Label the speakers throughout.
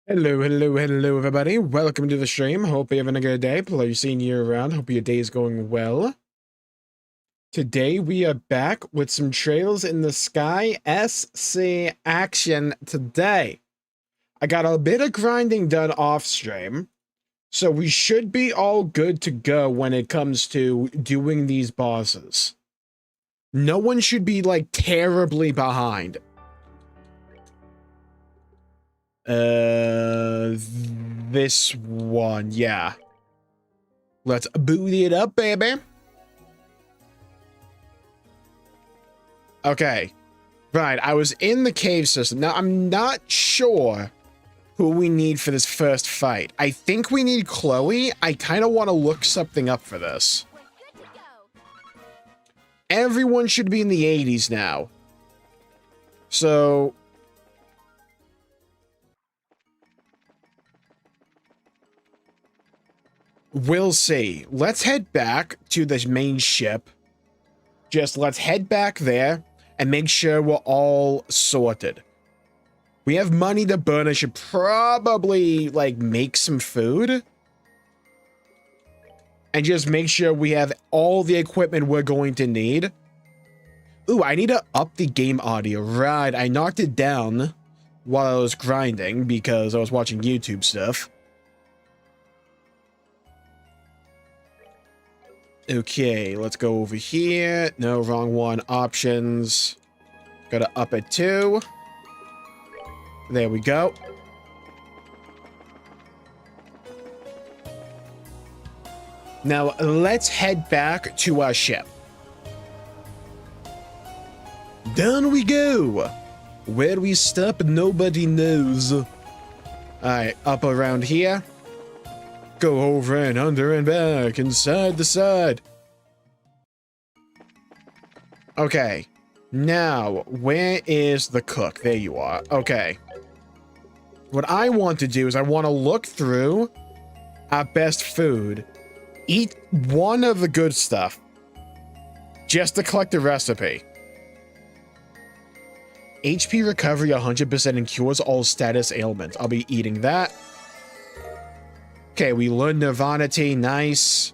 Speaker 1: Hello, everybody. Welcome to the stream. Hope you're having a good day. Pleasure seeing you around. Hope your day is going well. Today, we are back with some Trails in the Sky SC action today. I got a bit of grinding done off stream, so we should be all good to go when it comes to doing these bosses. No one should be, like, terribly behind. This one, yeah. Let's boot it up, baby. Okay. Right, I was in the cave system. Now, I'm not sure who we need for this first fight. I think we need Chloe. I kind of want to look something up for this. Everyone should be in the 80s now. So... we'll see. Let's head back to the main ship. Let's head back there and make sure we're all sorted. We have money to burn. I should probably, like, make some food. And just make sure we have all the equipment we're going to need. Ooh, I need to up the game audio. Right, I knocked it down while I was grinding because I was watching YouTube stuff. Okay, let's go over here. No, wrong one. Options. Gotta up it too. There we go. Now, let's head back to our ship. Down we go. Where we stop, nobody knows. Alright, up around here. Go over and under and back and side to side. Okay. Now, where is the cook? There you are. Okay. What I want to do is I want to look through our best food. Eat one of the good stuff. Just to collect the recipe. HP recovery 100% and cures all status ailments. I'll be eating that. Okay, we learned Nirvana Tea, nice.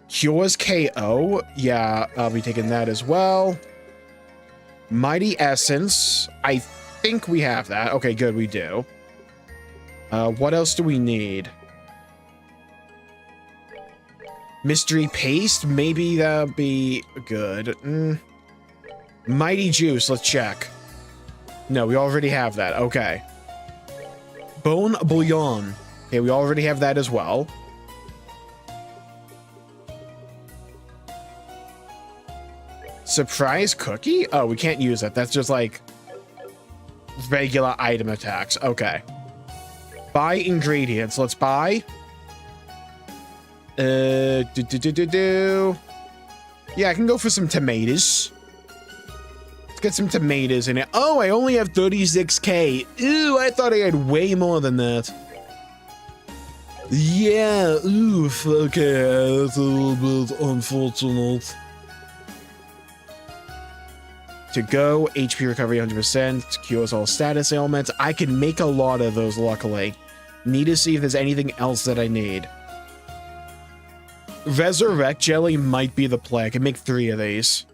Speaker 1: Cures KO, yeah, I'll be taking that as well. Mighty Essence, I think we have that. Okay, good, we do. What else do we need? Mystery Paste, maybe that'll be good. Mighty Juice, let's check. No, we already have that, okay. Bone Bouillon. Okay, we already have that as well. Surprise cookie? Oh, we can't use that. That's just like regular item attacks. Okay. Buy ingredients. Let's buy. Yeah, I can go for some tomatoes. Let's get some tomatoes in it. Oh, I only have 36k. Ew, I thought I had way more than that. Yeah, oof, okay, that's a little bit unfortunate. To go, HP recovery 100%, cures all status ailments. I can make a lot of those, luckily. Need to see if there's anything else that I need. Resurrect Jelly might be the play. I can make 3 of these.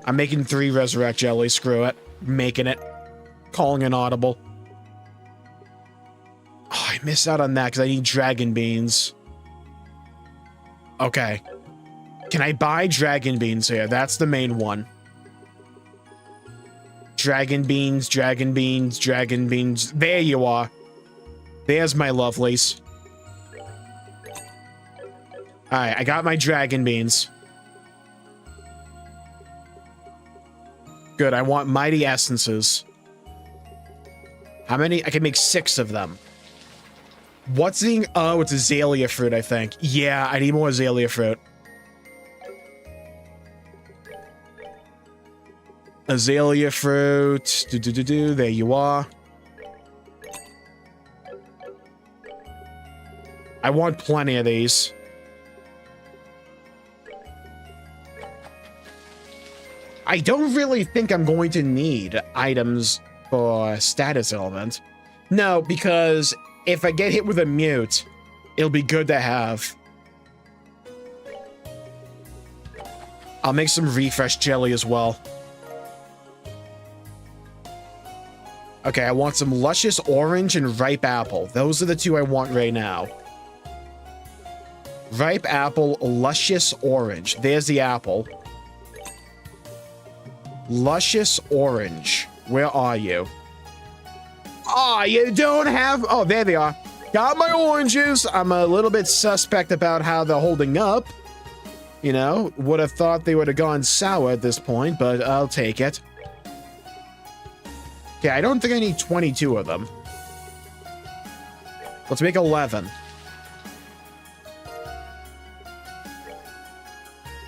Speaker 1: I'm making 3 Resurrect Jelly, screw it. Making it. Calling an audible. Oh, I missed out on that because I need dragon beans. Okay. Can I buy dragon beans here? That's the main one. Dragon beans, dragon beans, dragon beans. There you are. There's my lovelies. Alright, I got my dragon beans. Good, I want mighty essences. How many? I can make 6 of them. What's the... oh, it's azalea fruit, I think. Yeah, I need more azalea fruit. Azalea fruit. There you are. I want plenty of these. I don't really think I'm going to need items for status element. No, because if I get hit with a mute, it'll be good to have. I'll make some refresh jelly as well. Okay, I want some luscious orange and ripe apple. Those are the two I want right now. Ripe apple, luscious orange. There's the apple. Luscious orange. Where are you? Oh, you don't have... Oh, there they are. Got my oranges. I'm a little bit suspect about how they're holding up. You know, would have thought they would have gone sour at this point, but I'll take it. Okay, I don't think I need 22 of them. Let's make 11.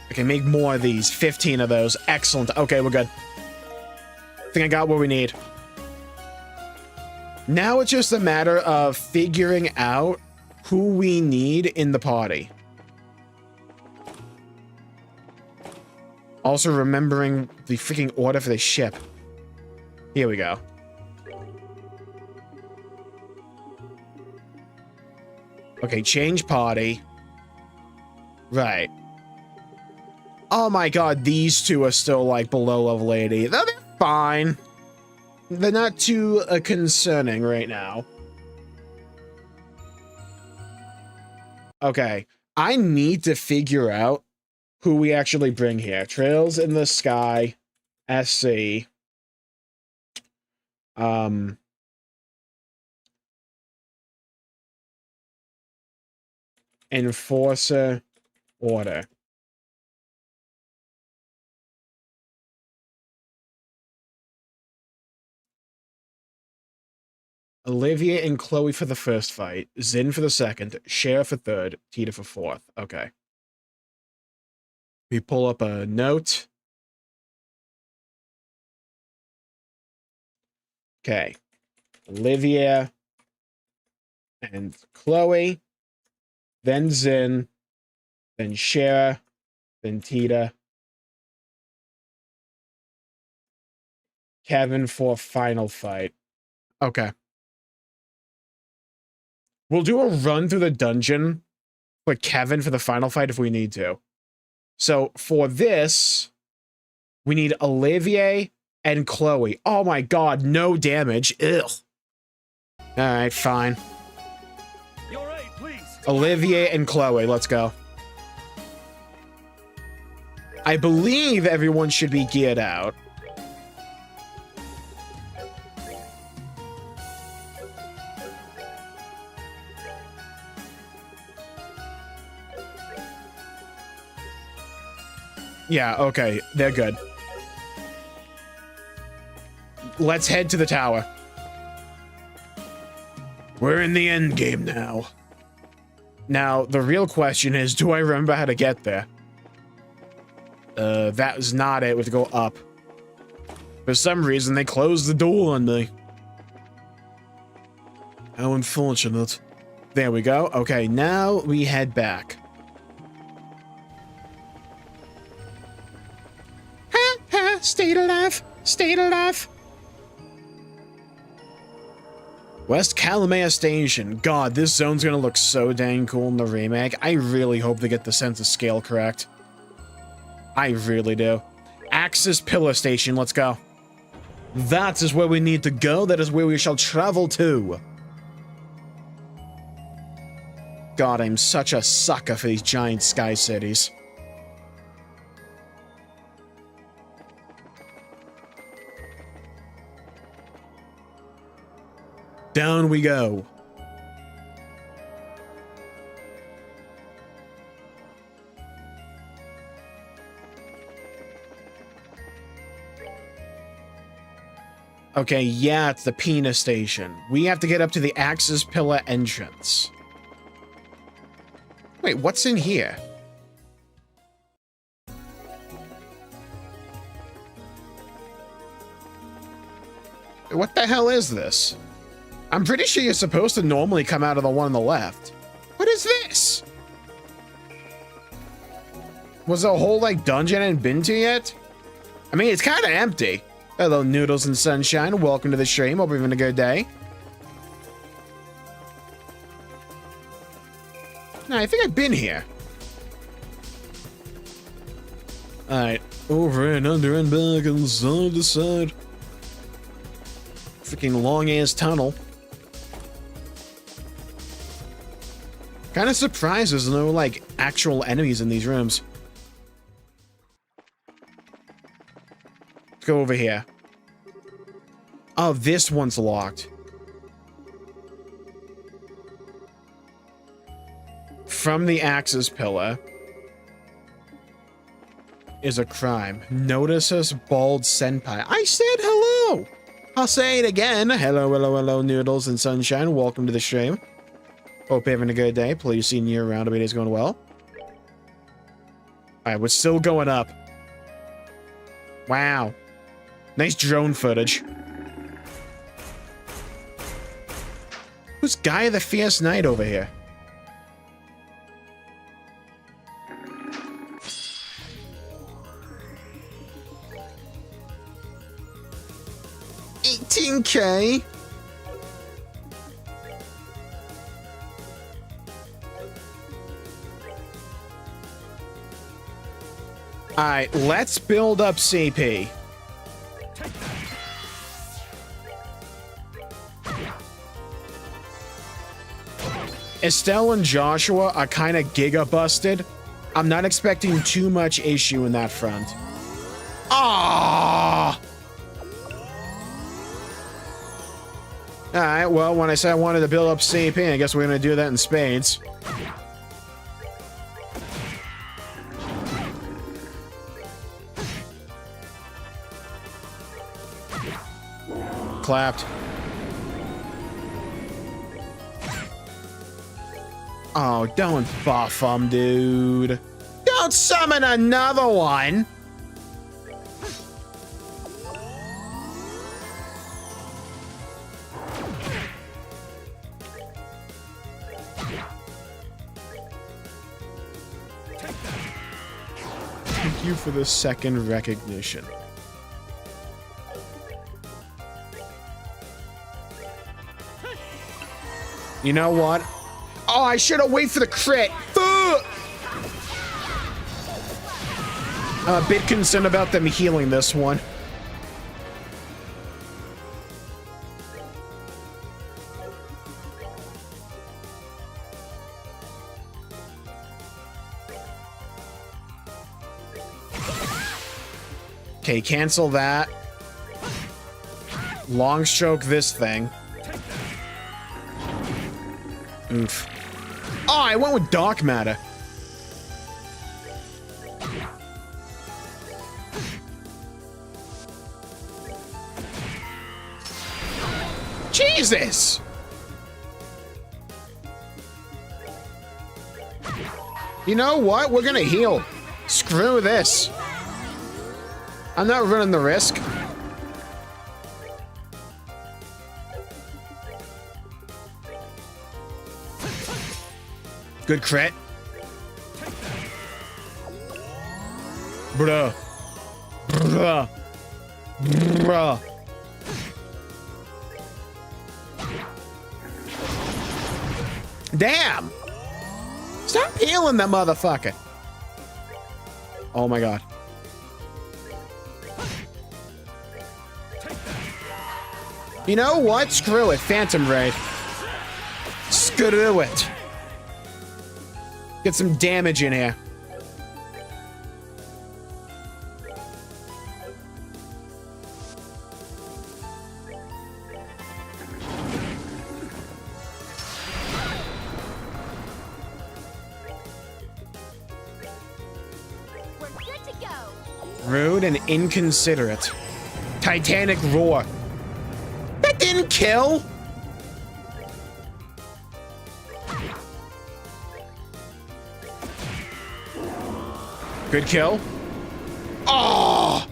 Speaker 1: I can make more of these. 15 of those. Excellent. Okay, we're good. I think I got what we need. Now it's just a matter of figuring out who we need in the party. Also remembering the freaking order for the ship. Here we go. Okay, change party. Right. Oh my god, these two are still, like, below level 80. They're fine. They're not too concerning right now. Okay, I need to figure out who we actually bring here. Trails in the Sky, SC. Enforcer, Order. Olivia and Chloe for the first fight, Zin for the second, Cher for third, Tita for fourth. Okay. We pull up a note. Okay. Olivia and Chloe, then Zin, then Cher, then Tita. Kevin for final fight. Okay. We'll do a run through the dungeon for Kevin for the final fight if we need to. So for this, we need Olivier and Chloe. Oh my god, no damage. Ugh. Alright, fine.
Speaker 2: You're right, please.
Speaker 1: Olivier and Chloe, let's go. I believe everyone should be geared out. Yeah, okay, they're good. Let's head to the tower. We're in the end game now. Now, the real question is, do I remember how to get there? That was not it. We have to go up. For some reason, they closed the door on me. How unfortunate. There we go. Okay, now we head back. Stayed alive. Stayed alive. West Calamea Station. God, this zone's gonna look so dang cool in the remake. I really hope they get the sense of scale correct. I really do. Axis Pillar Station, let's go. That is where we need to go. That is where we shall travel to. God, I'm such a sucker for these giant sky cities. Down we go. Okay, yeah, it's the Pina station. We have to get up to the Axis Pillar entrance. Wait, what's in here? What the hell is this? I'm pretty sure you're supposed to normally come out of the one on the left. What is this? Was the whole, like, dungeon I hadn't been to yet? I mean, it's kind of empty. Hello, Noodles and Sunshine. Welcome to the stream. Hope you're having a good day. No, I think I've been here. Alright. Over and under and back and side to side. Freaking long-ass tunnel. Kind of surprised there's no, like, actual enemies in these rooms. Let's go over here. Oh, this one's locked. From the Axis pillar is a crime. Notice us, bald senpai. I said hello. I'll say it again. Hello, hello, hello, Noodles and Sunshine. Welcome to the stream. Hope you're having a good day. Please see you around. Every day's going well. Alright, we're still going up. Wow. Nice drone footage. Who's Guy the Fierce Knight over here? $18K. Alright, let's build up CP. Estelle and Joshua are kind of giga busted. I'm not expecting too much issue in that front. Ah! Alright, well, when I said I wanted to build up CP, I guess we're gonna do that in spades. Clapped. Oh, don't buff him, dude. Don't summon another one. Thank you for the second recognition. You know what? Oh, I should have waited for the crit. I'm a bit concerned about them healing this one. Okay, cancel that. Long stroke this thing. Oof. Oh, I went with dark matter. Jesus! You know what? We're gonna heal. Screw this. I'm not running the risk. Good crit. Bruh. Bruh. Bruh. Damn! Stop healing that motherfucker. Oh my god. You know what? Screw it. Phantom Raid. Screw it. Get some damage in here.
Speaker 3: We're good to go.
Speaker 1: Rude and inconsiderate. Titanic roar. That didn't kill. Good kill. Oh!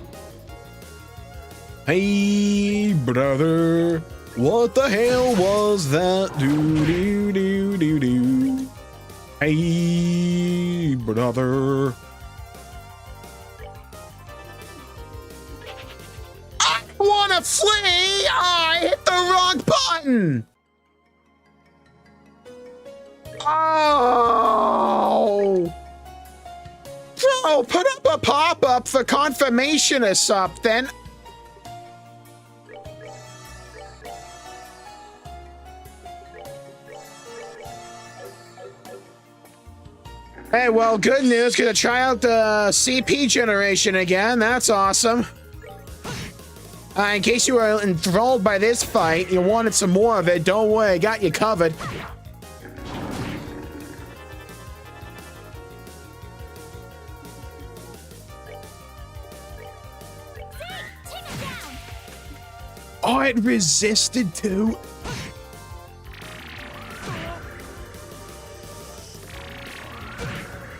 Speaker 1: Hey, brother. What the hell was that? Do, do, do, do, do. Hey, brother. flee! Oh, I hit the wrong button! Oh! Bro, put up a pop-up for confirmation or something. Hey, well, good news. Gonna try out the CP generation again. That's awesome. In case you were enthralled by this fight, you wanted some more of it, don't worry, I got you covered. Oh, it resisted too.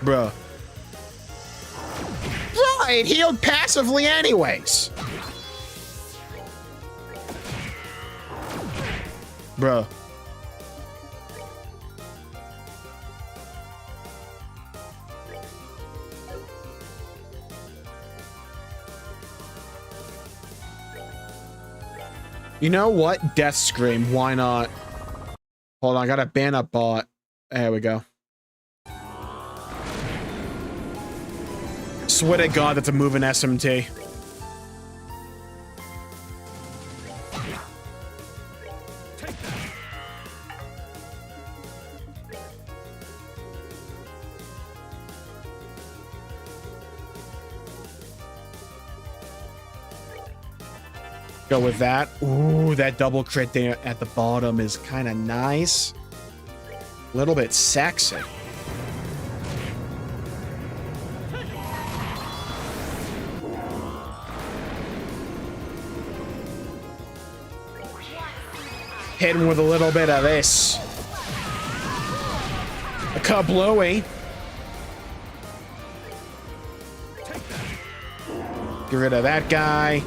Speaker 1: Bruh. Bruh, it healed passively anyways. Bruh. You know what? Death Scream. Why not? Hold on, I gotta ban a bot. There we go. Swear to God, that's a moving SMT. Go with that. Ooh, that double crit there at the bottom is kind of nice. A little bit sexy. Hit him with a little bit of this. A kablooey. Get rid of that guy.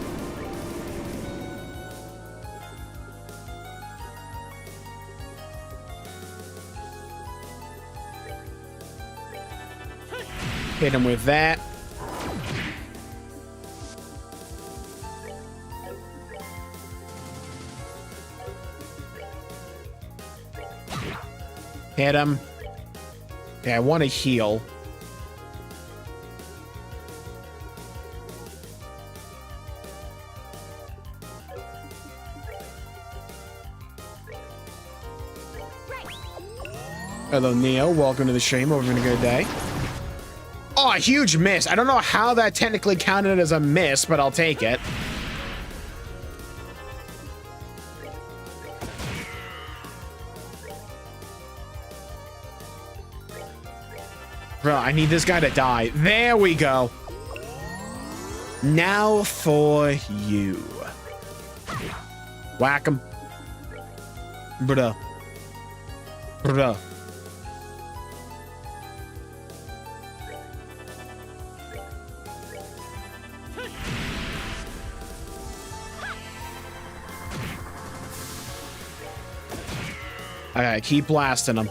Speaker 1: Hit him with that. Hit him. Okay, I want to heal. Hello, Neo. Welcome to the stream. Hope you're having a good day. Oh, a huge miss. I don't know how that technically counted as a miss, but I'll take it. Bro, I need this guy to die. There we go. Now for you. Whack him. Bruh. Bruh. Okay, keep blasting him.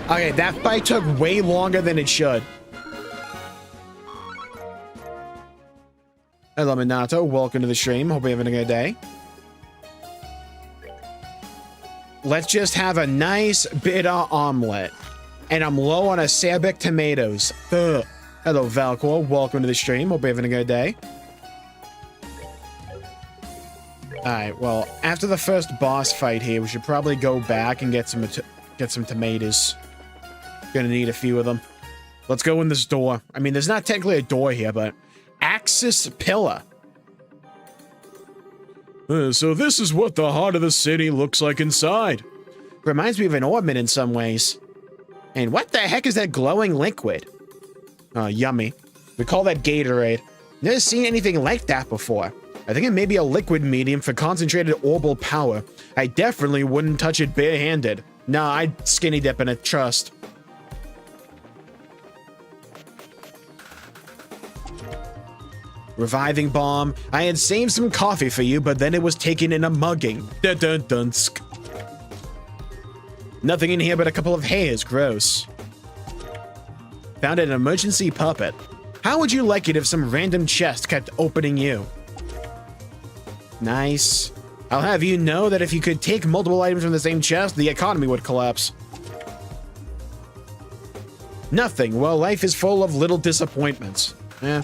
Speaker 1: Okay, that fight took way longer than it should. Hello, Minato. Welcome to the stream. Hope you're having a good day. Let's just have a nice bitter omelet. And I'm low on acerbic tomatoes. Ugh. Hello, Valcor. Welcome to the stream. Hope you're having a good day. Alright, well, after the first boss fight here, we should probably go back and get some tomatoes. Gonna need a few of them. Let's go in this door. I mean, there's not technically a door here, but... Axis Pillar. So this is what the heart of the city looks like inside. Reminds me of an orbit in some ways. And what the heck is that glowing liquid? Oh, yummy. We call that Gatorade. Never seen anything like that before. I think it may be a liquid medium for concentrated orbal power. I definitely wouldn't touch it barehanded. Nah, I'd skinny dip in it, trust. Reviving bomb. I had saved some coffee for you, but then it was taken in a mugging. Dun dun dunsk. Nothing in here but a couple of hairs. Gross. Found an emergency puppet. How would you like it if some random chest kept opening you? Nice. I'll have you know that if you could take multiple items from the same chest, the economy would collapse. Nothing. Well, life is full of little disappointments. Eh.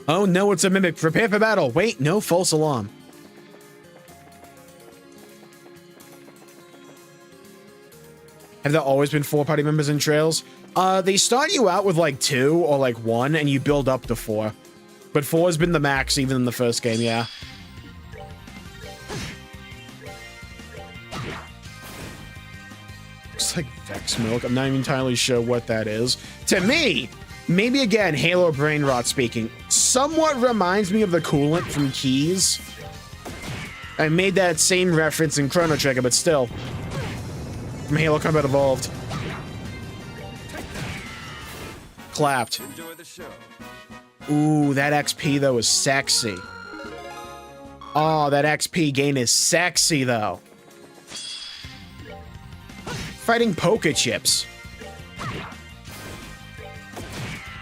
Speaker 1: Oh no, it's a mimic. Prepare for battle. Wait, no, false alarm. Have there always been 4 party members in Trails? They start you out with like 2 or like 1 and you build up to 4. But 4 has been the max even in the first game, yeah. Looks like Vex Milk. I'm not even entirely sure what that is. To me, maybe again, Halo brain rot speaking, somewhat reminds me of the coolant from Keys. I made that same reference in Chrono Trigger, but still. From Halo Combat Evolved. Clapped.
Speaker 2: Enjoy the show.
Speaker 1: Ooh, that XP though is sexy. Oh, that XP gain is sexy though. Fighting poker chips.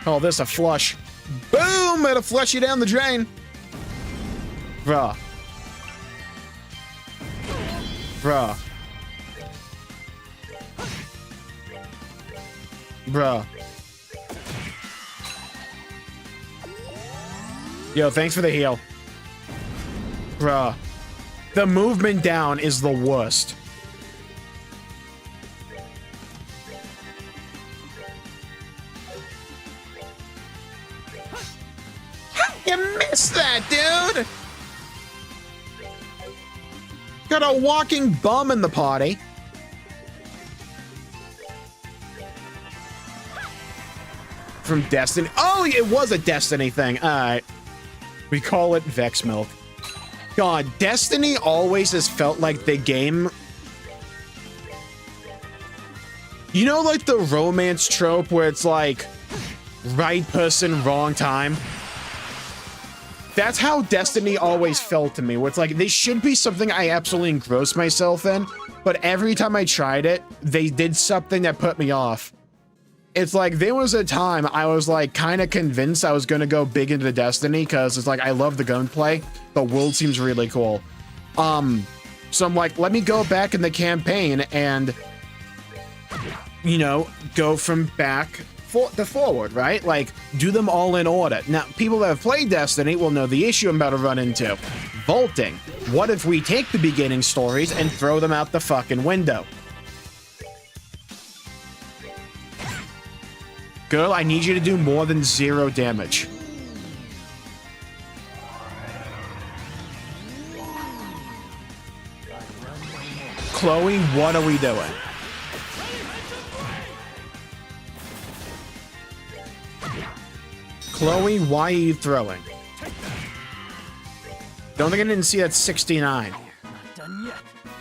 Speaker 1: Call this a flush. Boom! It'll flush you down the drain. Bruh. Bruh. Bruh. Yo, thanks for the heal. Bruh. The movement down is the worst. You missed that, dude! Got a walking bum in the party. From Destiny. Oh, it was a Destiny thing. Alright. We call it Vex Milk. God, Destiny always has felt like the game... You know, like the romance trope where it's like, right person, wrong time? That's how Destiny always felt to me, where it's like, this should be something I absolutely engross myself in, but every time I tried it, they did something that put me off. It's like, there was a time I was like kind of convinced I was going to go big into Destiny because it's like, I love the gunplay. The world seems really cool. So I'm like, let me go back in the campaign and, you know, go from back to forward, right? Like, do them all in order. Now, people that have played Destiny will know the issue I'm about to run into. Vaulting. What if we take the beginning stories and throw them out the fucking window? Girl, I need you to do more than 0 damage. Chloe, what are we doing? Chloe, why are you throwing? Don't think I didn't see that 69.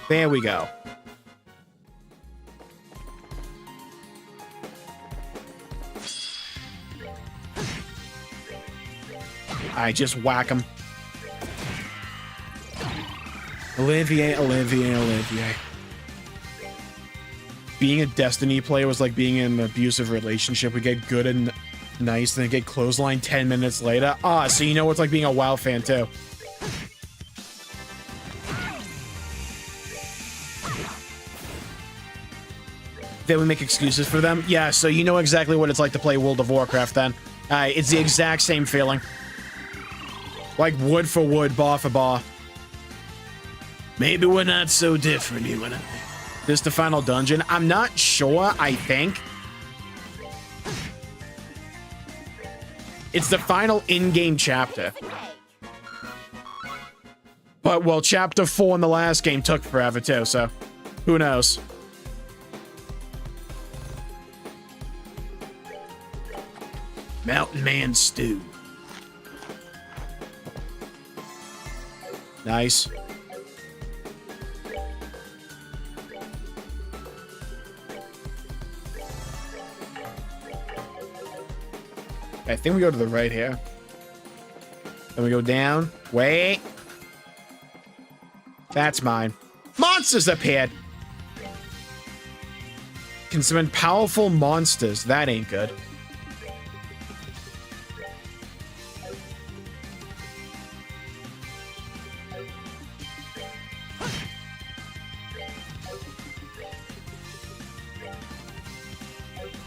Speaker 1: There we go. I just whack him. Olivier. Being a Destiny player was like being in an abusive relationship. We get good and nice, then get clothesline 10 minutes later. Ah, so you know what's like being a WoW fan too. Then we make excuses for them? Yeah, so you know exactly what it's like to play World of Warcraft then. It's the exact same feeling. Like wood for wood, bar for bar. Maybe we're not so different, you and I. This the final dungeon? I'm not sure, I think. It's the final in-game chapter. But, well, chapter 4 in the last game took forever too, so who knows? Mountain Man Stew. Nice. I think we go to the right here. Then we go down. Wait. That's mine. Monsters appeared. Can summon powerful monsters. That ain't good.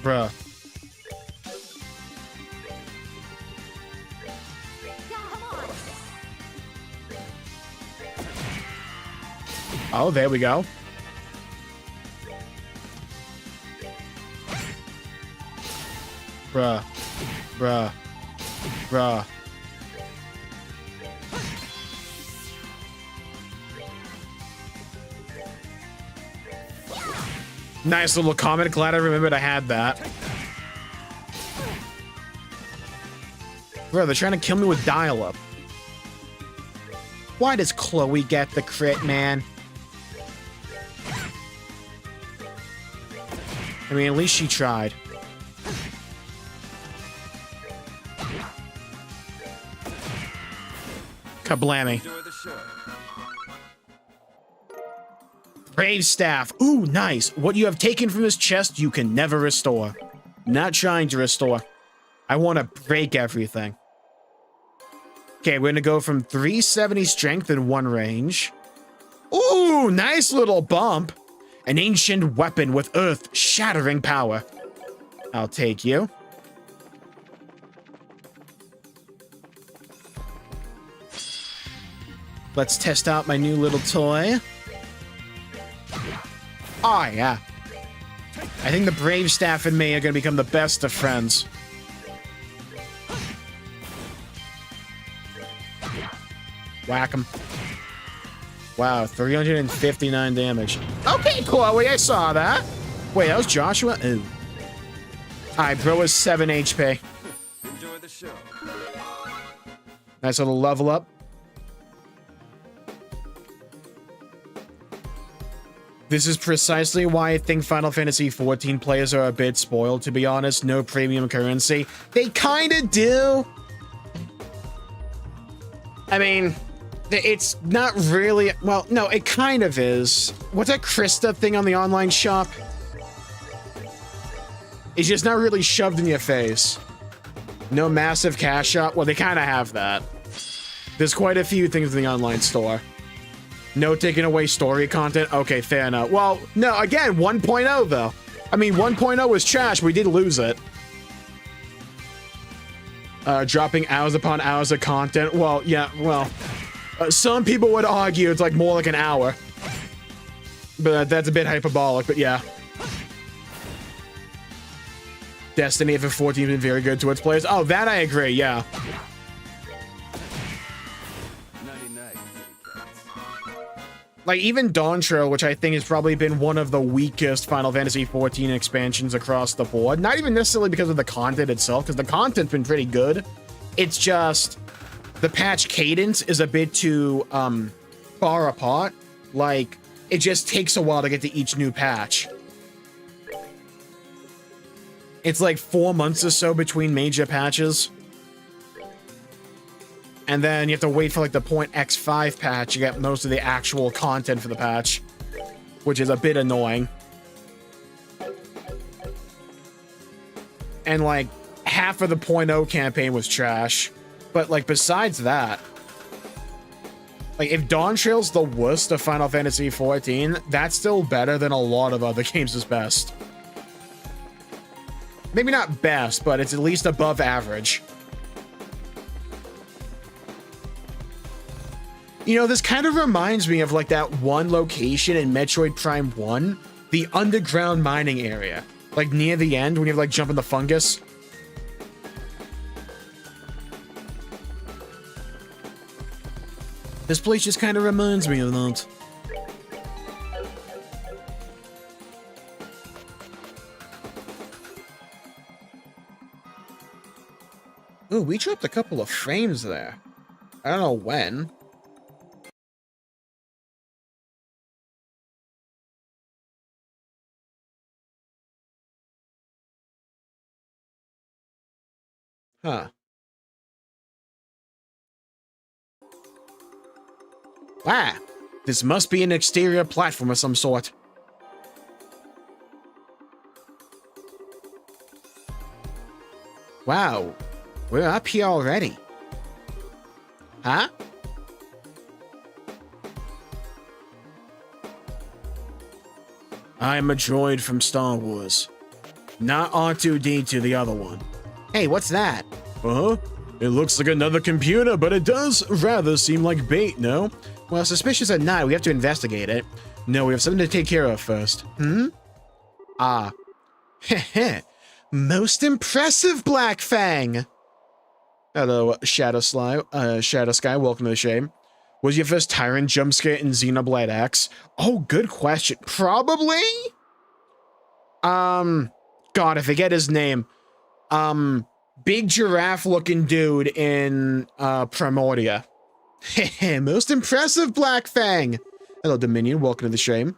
Speaker 1: Bruh. Oh, there we go. Bruh. Bruh. Bruh. Nice little comment. Glad I remembered I had that. Bro, they're trying to kill me with dial-up. Why does Chloe get the crit, man? I mean, at least she tried. Kablammy. Brave staff. Ooh, nice. What you have taken from this chest, you can never restore. Not trying to restore. I want to break everything. Okay, we're gonna go from 370 strength in one range. Ooh, nice little bump. An ancient weapon with earth-shattering power. I'll take you. Let's test out my new little toy. Oh, yeah. I think the Brave Staff and me are going to become the best of friends. Whack him. Wow, 359 damage. Okay, Chloe, I saw that. Wait, that was Joshua? Ooh. Alright, bro is 7 HP.
Speaker 2: Enjoy the show.
Speaker 1: Nice little level up. This is precisely why I think Final Fantasy XIV players are a bit spoiled, to be honest. No premium currency. They kind of do. I mean, it's not really... Well, no, it kind of is. What's that Krista thing on the online shop? It's just not really shoved in your face. No massive cash shop. Well, they kind of have that. There's quite a few things in the online store. No taking away story content. Okay, fair enough. Well, no, again, 1.0 though. I mean, 1.0 was trash. We did lose it. Dropping hours upon hours of content. Well, yeah, well, some people would argue it's like more like an hour. But that's a bit hyperbolic, but yeah. Destiny FF14 has been very good to its players. Oh, that I agree, yeah. Like, even Dawn Trail, which I think has probably been one of the weakest Final Fantasy XIV expansions across the board. Not even necessarily because of the content itself, because the content's been pretty good. It's just the patch cadence is a bit too far apart. Like, it just takes a while to get to each new patch. It's like 4 months or so between major patches. And then you have to wait for like the .x5 patch to get most of the actual content for the patch, which is a bit annoying. And like half of the .0 campaign was trash. But like besides that, like if Dawn Trail's the worst of Final Fantasy XIV, that's still better than a lot of other games' best. Maybe not best, but it's at least above average. You know, this kind of reminds me of like that one location in Metroid Prime 1, the underground mining area. Like near the end when you have like jump in the fungus. This place just kind of reminds me of that. Ooh, we dropped a couple of frames there. I don't know when. Huh. Ah, this must be an exterior platform of some sort. Wow, we're up here already. Huh? I'm a droid from Star Wars. Not R2-D2, the other one. Hey, what's that? Uh-huh. It looks like another computer, but it does rather seem like bait, no? Well, suspicious or not, we have to investigate it. No, we have something to take care of first. Ah. Heh. Most impressive, Black Fang! Hello, Shadow Sky, welcome to the shame. Was your first Tyrant jump scare in Xenoblade X? Oh, good question. Probably? God, I forget his name. Big giraffe-looking dude in, Primordia. Heh, most impressive, Black Fang! Hello, Dominion, welcome to the shame.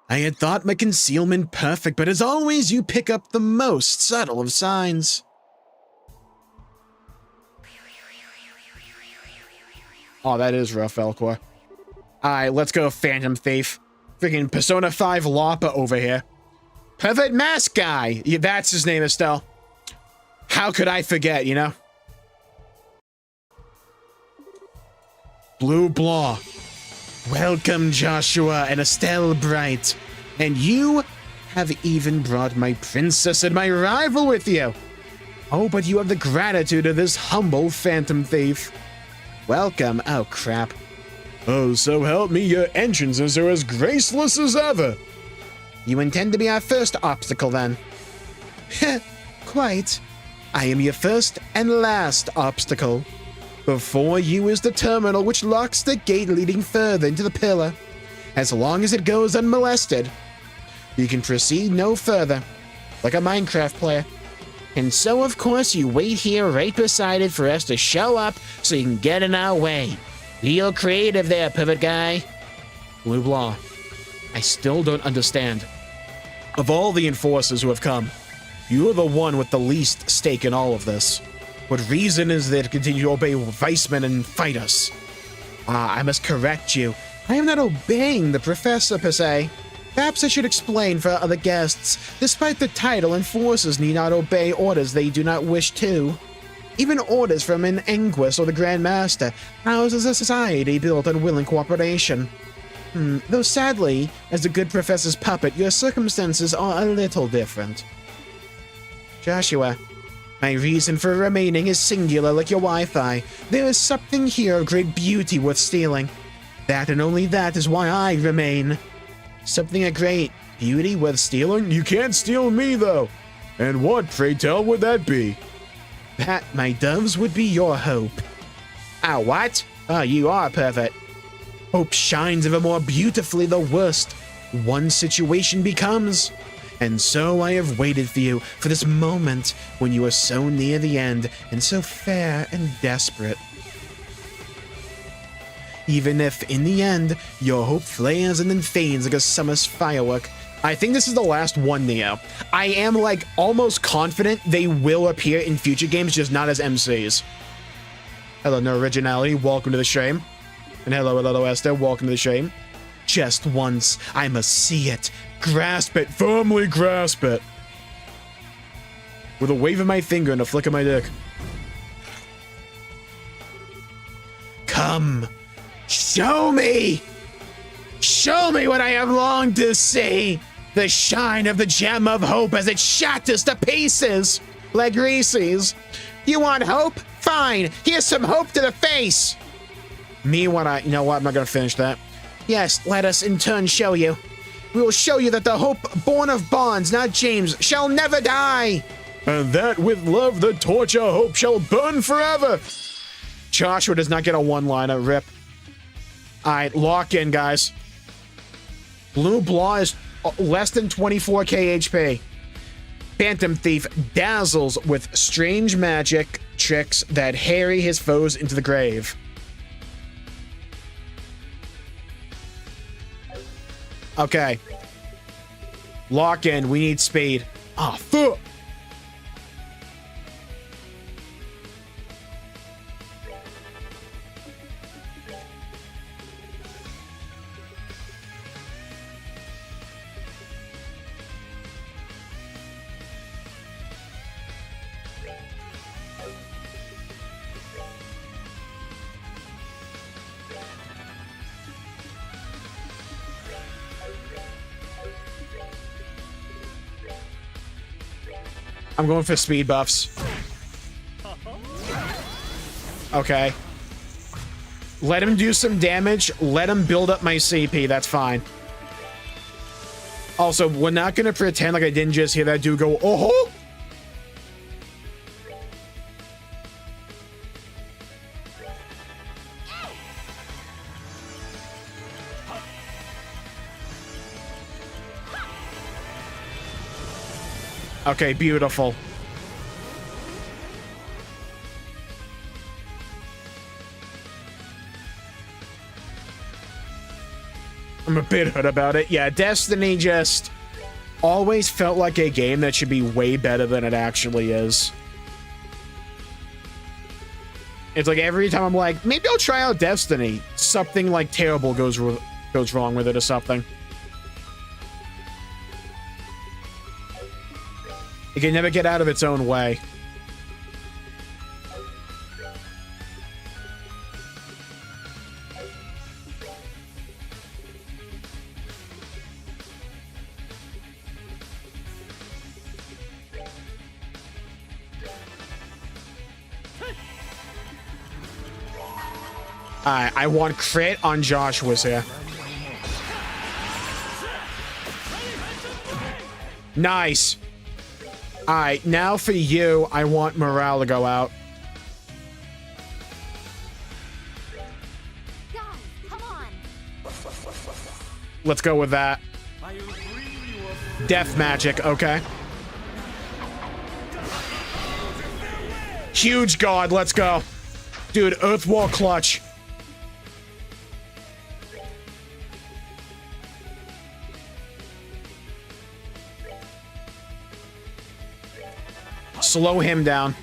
Speaker 1: I had thought my concealment perfect, but as always, you pick up the most subtle of signs. Oh, that is rough, Elcor. Alright, let's go, Phantom Thief. Freaking Persona 5 Loppa over here. Perfect Mask Guy! Yeah, that's his name, Estelle. How could I forget, you know? Blue Blah. Welcome, Joshua and Estelle Bright. And you have even brought my princess and my rival with you. Oh, but you have the gratitude of this humble Phantom Thief. Welcome. Oh, crap. Oh, so help me, your entrances are as graceless as ever. You intend to be our first obstacle, then? Heh, quite. I am your first and last obstacle. Before you is the terminal which locks the gate leading further into the pillar. As long as it goes unmolested, you can proceed no further, like a Minecraft player. And so, of course, you wait here right beside it for us to show up so you can get in our way. Real creative there, pivot guy. Blue Blah. I still don't understand. Of all the enforcers who have come, you are the one with the least stake in all of this. What reason is there to continue to obey Weissman and fight us? I must correct you. I am not obeying the professor, per se. Perhaps I should explain for other guests. Despite the title, enforcers need not obey orders they do not wish to. Even orders from an Enquist or the Grand Master. Ours is a society built on willing cooperation. Though sadly, as the good professor's puppet, your circumstances are a little different. Joshua, my reason for remaining is singular like your Wi-Fi. There is something here of great beauty worth stealing. That and only that is why I remain. Something of great beauty worth stealing? You can't steal me, though. And what, pray tell, would that be? That, my doves, would be your hope. Ah, what? Oh, you are perfect. Hope shines ever more beautifully the worst one situation becomes. And so I have waited for you, for this moment when you are so near the end and so fair and desperate. Even if, in the end, your hope flares and then fades like a summer's firework. I think this is the last one, Neo. I am, like, almost confident they will appear in future games, just not as MCs. Hello, No Originality, welcome to the stream. And hello, Esther, welcome to the stream. Just once, I must see it. Grasp it, firmly grasp it. With a wave of my finger and a flick of my dick. Come. Show me! Show me what I have longed to see! The shine of the gem of hope as it shatters to pieces! Like Reese's. You want hope? Fine! Here's some hope to the face! You know what, I'm not gonna finish that. Yes, let us in turn show you. We will show you that the hope born of bonds, not James, shall never die! And that with love the torch of hope shall burn forever! Joshua does not get a one-liner, rip. Alright, lock in, guys. Blue Blah is less than 24k HP. Phantom Thief dazzles with strange magic tricks that harry his foes into the grave. Okay. Lock in, we need speed. Ah, fuck! I'm going for speed buffs. Okay. Let him do some damage. Let him build up my CP. That's fine. Also, we're not going to pretend like I didn't just hear that dude go, oh! Okay, beautiful. I'm a bit hurt about it. Yeah, Destiny just always felt like a game that should be way better than it actually is. It's like every time I'm like, maybe I'll try out Destiny, something like terrible goes wrong with it or something. It can never get out of its own way. Alright, I want crit on Joshua's here. Nice. Alright, now for you, I want morale to go out.
Speaker 3: Guys, come on.
Speaker 1: Let's go with that. Death magic, okay. Huge god, let's go. Dude, Earthwall clutch. Slow him down.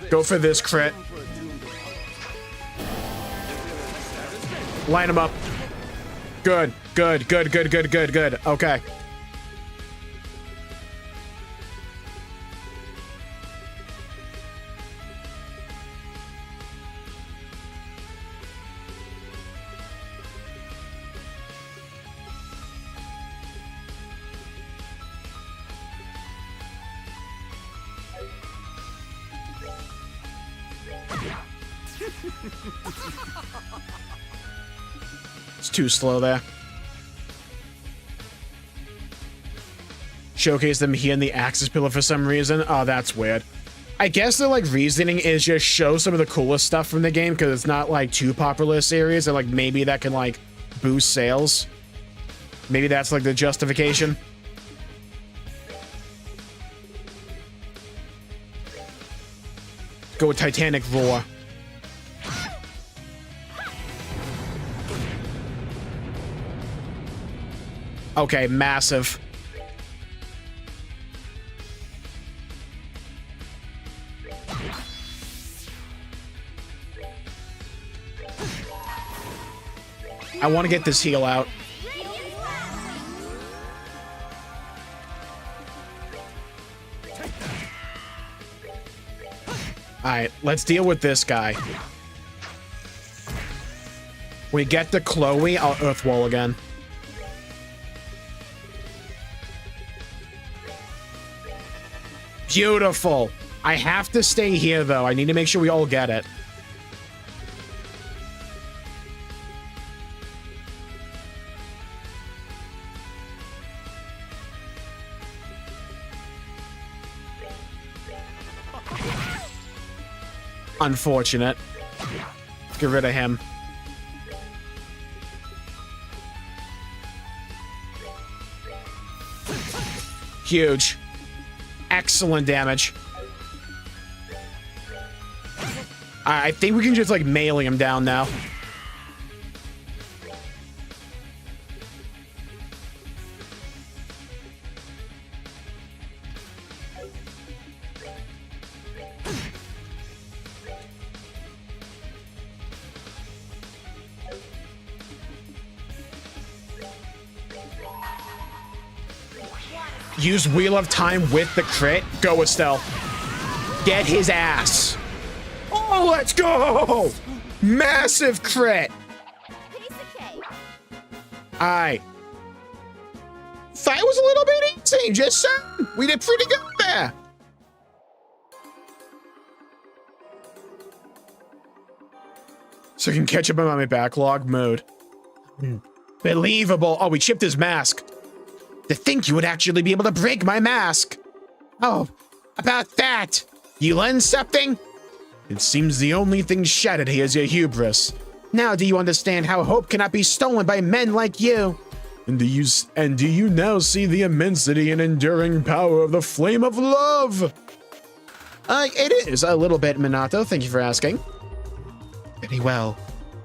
Speaker 1: Go for this crit. Line him up. Good, good, good, good, good, good, good. Okay. It's too slow there. Showcase them here in the Axis pillar for some reason. Oh, that's weird. I guess the like reasoning is just show some of the coolest stuff from the game because it's not like too popular series and like maybe that can like boost sales. Maybe that's like the justification. Go with Titanic Roar. Okay, massive. I want to get this heal out. Alright, let's deal with this guy. We get the Chloe, I'll Earthwall again. Beautiful. I have to stay here, though. I need to make sure we all get it. Unfortunate. Let's get rid of him. Huge. Excellent damage. I think we can just like melee him down now. Use Wheel of Time with the crit. Go, Estelle. Get his ass. Oh, let's go! Massive crit. Aye. Fight was a little bit easy, just saying. We did pretty good there. So I can catch up on my backlog mode. Believable. Oh, we chipped his mask. To think you would actually be able to break my mask. Oh, about that. You learn something? It seems the only thing shattered here is your hubris. Now do you understand how hope cannot be stolen by men like you? And do you now see the immensity and enduring power of the flame of love? It is a little bit, Minato. Thank you for asking. Very well.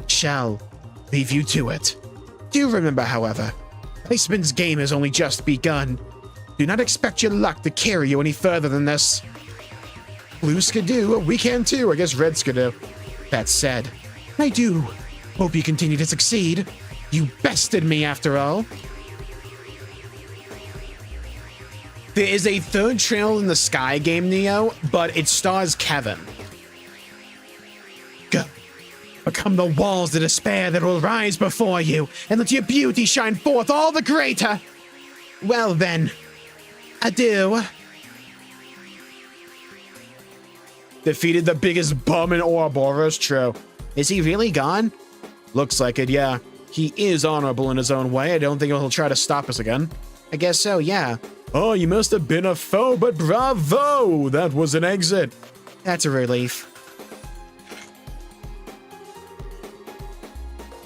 Speaker 1: Shall leave you to it. Do remember, however, Placement's game has only just begun. Do not expect your luck to carry you any further than this. Blue Skidoo, we can too. I guess Red Skidoo. That said, I do hope you continue to succeed. You bested me after all. There is a third Trail in the Sky game, Neo, but it stars Kevin. Go. Become the walls of despair that will rise before you, and let your beauty shine forth all the greater. Well then, adieu. Defeated the biggest bum in Ouroboros, true. Is he really gone? Looks like it, yeah. He is honorable in his own way. I don't think he'll try to stop us again. I guess so, yeah. Oh, you must have been a foe, but bravo! That was an exit. That's a relief.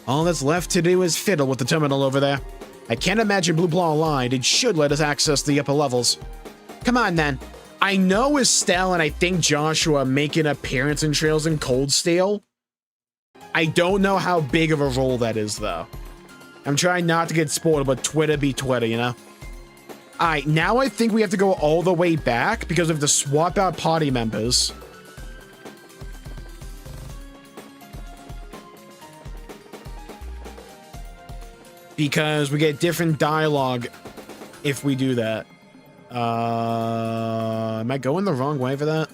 Speaker 1: All that's left to do is fiddle with the terminal over there. I can't imagine Blue Blah lied. It should let us access the upper levels. Come on, then. I know Estelle and I think Joshua make an appearance in Trails in Cold Steel. I don't know how big of a role that is, though. I'm trying not to get spoiled, but Twitter be Twitter, you know? Alright, now I think we have to go all the way back because we have to swap out party members. Because we get different dialogue if we do that. Am I going the wrong way for that?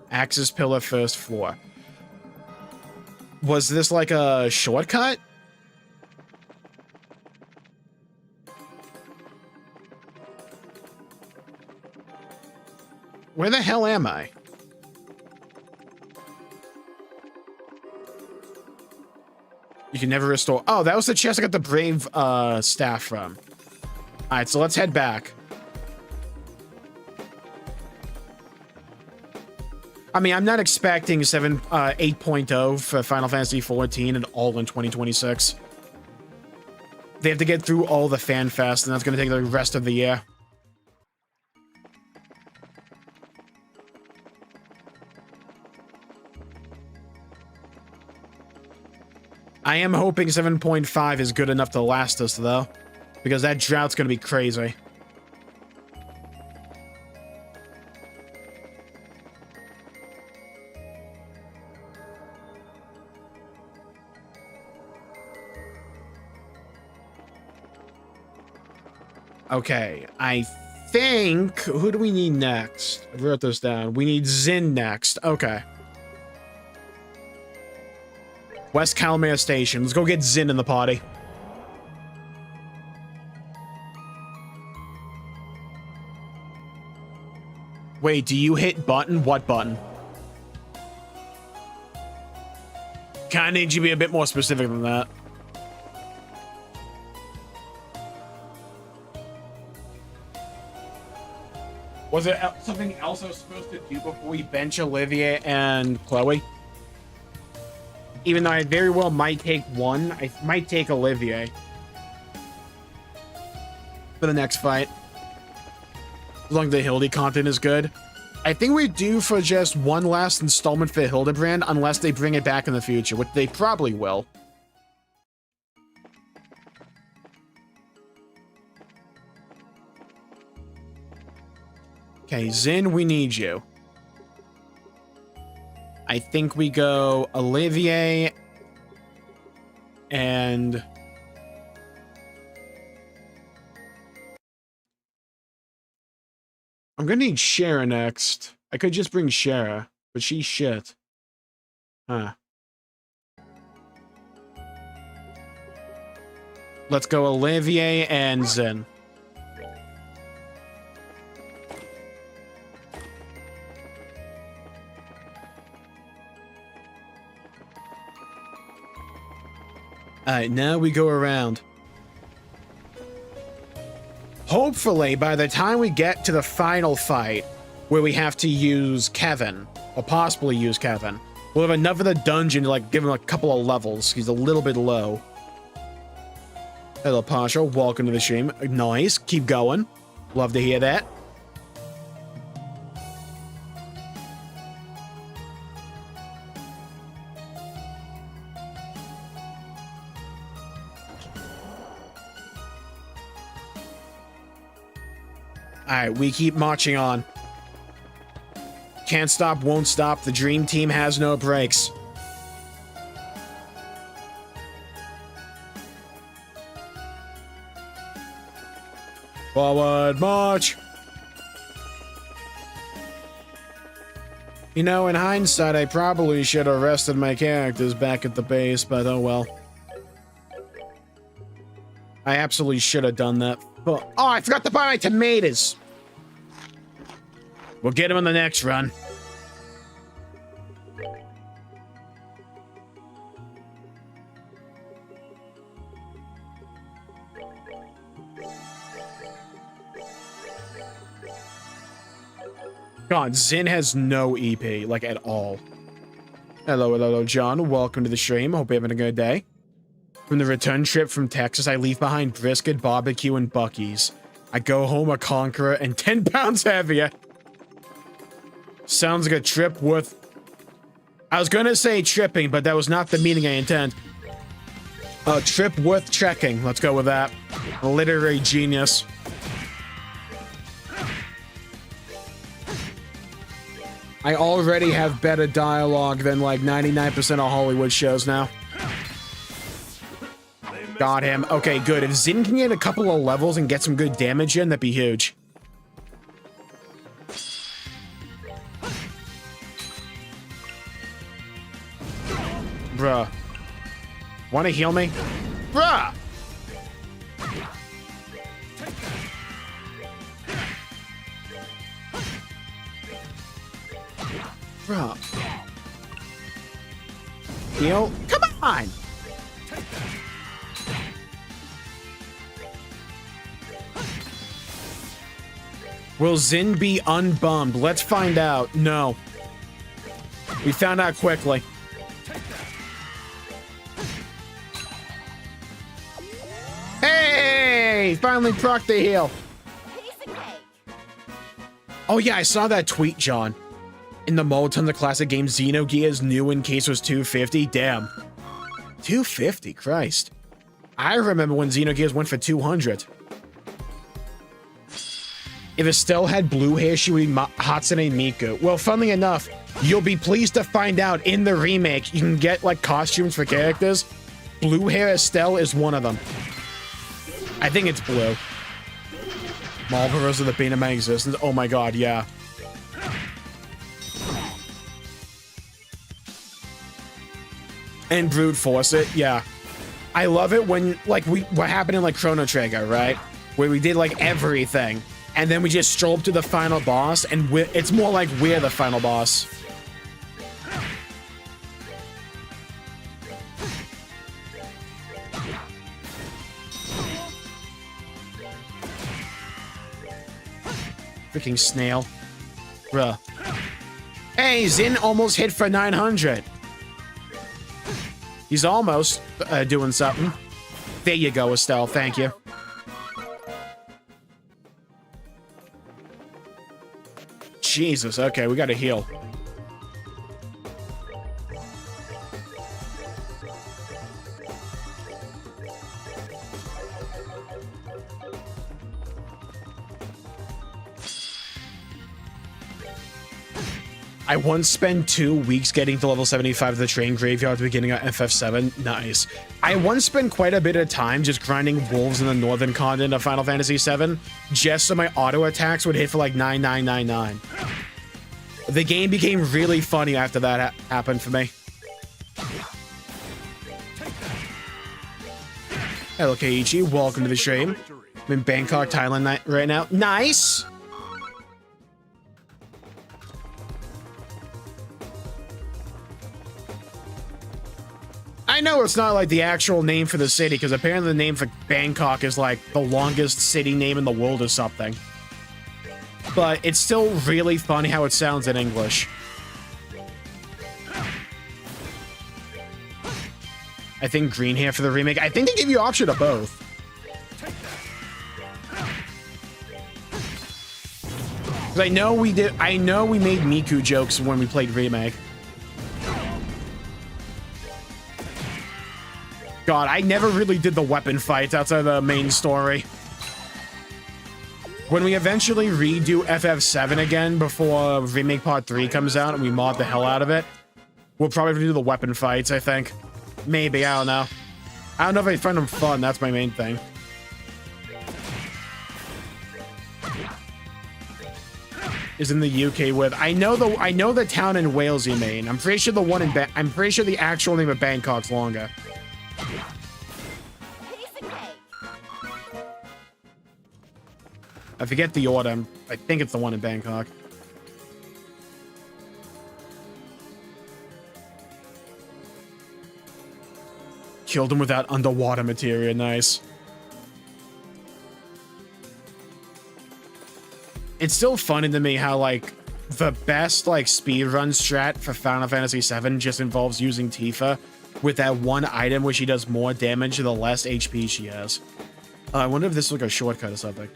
Speaker 1: Axis pillar first floor. Was this like a shortcut? Where the hell am I? You can never restore. Oh, that was the chest I got the Brave staff from. All right, so let's head back. I mean, I'm not expecting 8.0 for Final Fantasy XIV and all in 2026. They have to get through all the fan fest, and that's going to take the rest of the year. I am hoping 7.5 is good enough to last us, though, because that drought's going to be crazy. Okay, I think... Who do we need next? I wrote this down. We need Zin next. Okay. West Calmere Station. Let's go get Zin in the party. Wait, do you hit button? What button? Kinda need you to be a bit more specific than that. Was it something else I was supposed to do before we bench Olivia and Chloe? Even though I very well might take one, I might take Olivier for the next fight. As long as the Hildy content is good. I think we're due for just one last installment for Hildebrand, unless they bring it back in the future, which they probably will. Okay, Zin, we need you. I think we go Olivier and... I'm gonna need Shara next. I could just bring Shara, but she's shit. Huh. Let's go Olivier and Zen. Alright, now we go around. Hopefully, by the time we get to the final fight, where we have to use Kevin, or possibly use Kevin, we'll have enough of the dungeon to, like, give him a couple of levels. He's a little bit low. Hello, Pasha. Welcome to the stream. Nice. Keep going. Love to hear that. Alright, we keep marching on. Can't stop, won't stop. The dream team has no brakes. Forward march! You know, in hindsight, I probably should have rested my characters back at the base, but oh well. I absolutely should have done that. Oh, I forgot to buy my tomatoes! We'll get them on the next run. God, Zin has no EP, like, at all. Hello, John. Welcome to the stream. Hope you're having a good day. From the return trip from Texas, I leave behind brisket, barbecue, and Buc-ee's. I go home a conqueror and 10 pounds heavier. Sounds like a trip worth... I was gonna say tripping, but that was not the meaning I intend. A trip worth checking. Let's go with that. A literary genius. I already have better dialogue than like 99% of Hollywood shows now. Got him. Okay, good. If Zin can get a couple of levels and get some good damage in, that'd be huge. Bruh. Wanna heal me? Bruh! Bruh. Heal? Come on! Will Zin be unbummed? Let's find out. No. We found out quickly. Hey! Finally proc the heal. Oh yeah, I saw that tweet, John. In the mode tons of classic games, Xenogears new in case was 250. Damn. 250? Christ. I remember when Xenogears went for 200. If Estelle had blue hair, she would be Hatsune Miku. Well, funnily enough, you'll be pleased to find out in the remake, you can get, like, costumes for characters. Blue hair Estelle is one of them. I think it's blue. Marlboros are the bane of my existence. Oh my god, yeah. And brute force it, yeah. I love it when, like, what happened in, like, Chrono Trigger, right? Where we did, like, everything. And then we just stroll up to the final boss, and it's more like we're the final boss. Freaking snail. Bruh. Hey, Zin almost hit for 900. He's almost doing something. There you go, Estelle. Thank you. Jesus, okay, we gotta heal. I once spent 2 weeks getting to level 75 of the train graveyard at the beginning of FF7. Nice. I once spent quite a bit of time just grinding wolves in the northern continent of Final Fantasy VII, just so my auto attacks would hit for like 9999. The game became really funny after that happened for me. Hello, Keiichi. Welcome to the stream. I'm in Bangkok, Thailand right now. Nice! I know it's not like the actual name for the city, because apparently the name for Bangkok is like the longest city name in the world or something. But it's still really funny how it sounds in English. I think green hair for the remake. I think they give you option of both. I know we did. I know we made Miku jokes when we played remake. God, I never really did the weapon fights outside of the main story. When we eventually redo FF7 again before Remake Part 3 comes out and we mod the hell out of it, we'll probably do the weapon fights, I think. Maybe, I don't know. I don't know if I find them fun, that's my main thing. Is in the UK with I know the town in Wales you mean. I'm pretty sure the one in I'm pretty sure the actual name of Bangkok's longer. I forget the order. I think it's the one in Bangkok. Killed him without underwater materia. Nice. It's still funny to me how, like, the best, like, speedrun strat for Final Fantasy VII just involves using Tifa with that one item where she does more damage the less HP she has. I wonder if this is like a shortcut or something.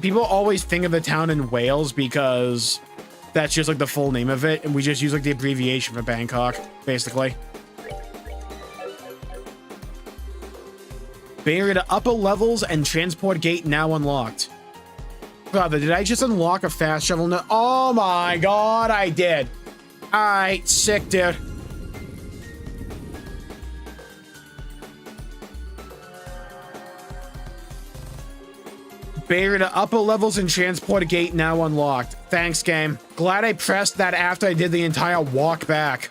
Speaker 1: People always think of the town in Wales because that's just like the full name of it, and we just use like the abbreviation for Bangkok, basically. Barrier to upper levels and transport gate now unlocked. Brother, did I just unlock a fast travel? No. Oh my god, I did. Alright, sick, dude. Barrier to upper levels and transport gate now unlocked. Thanks, game. Glad I pressed that after I did the entire walk back.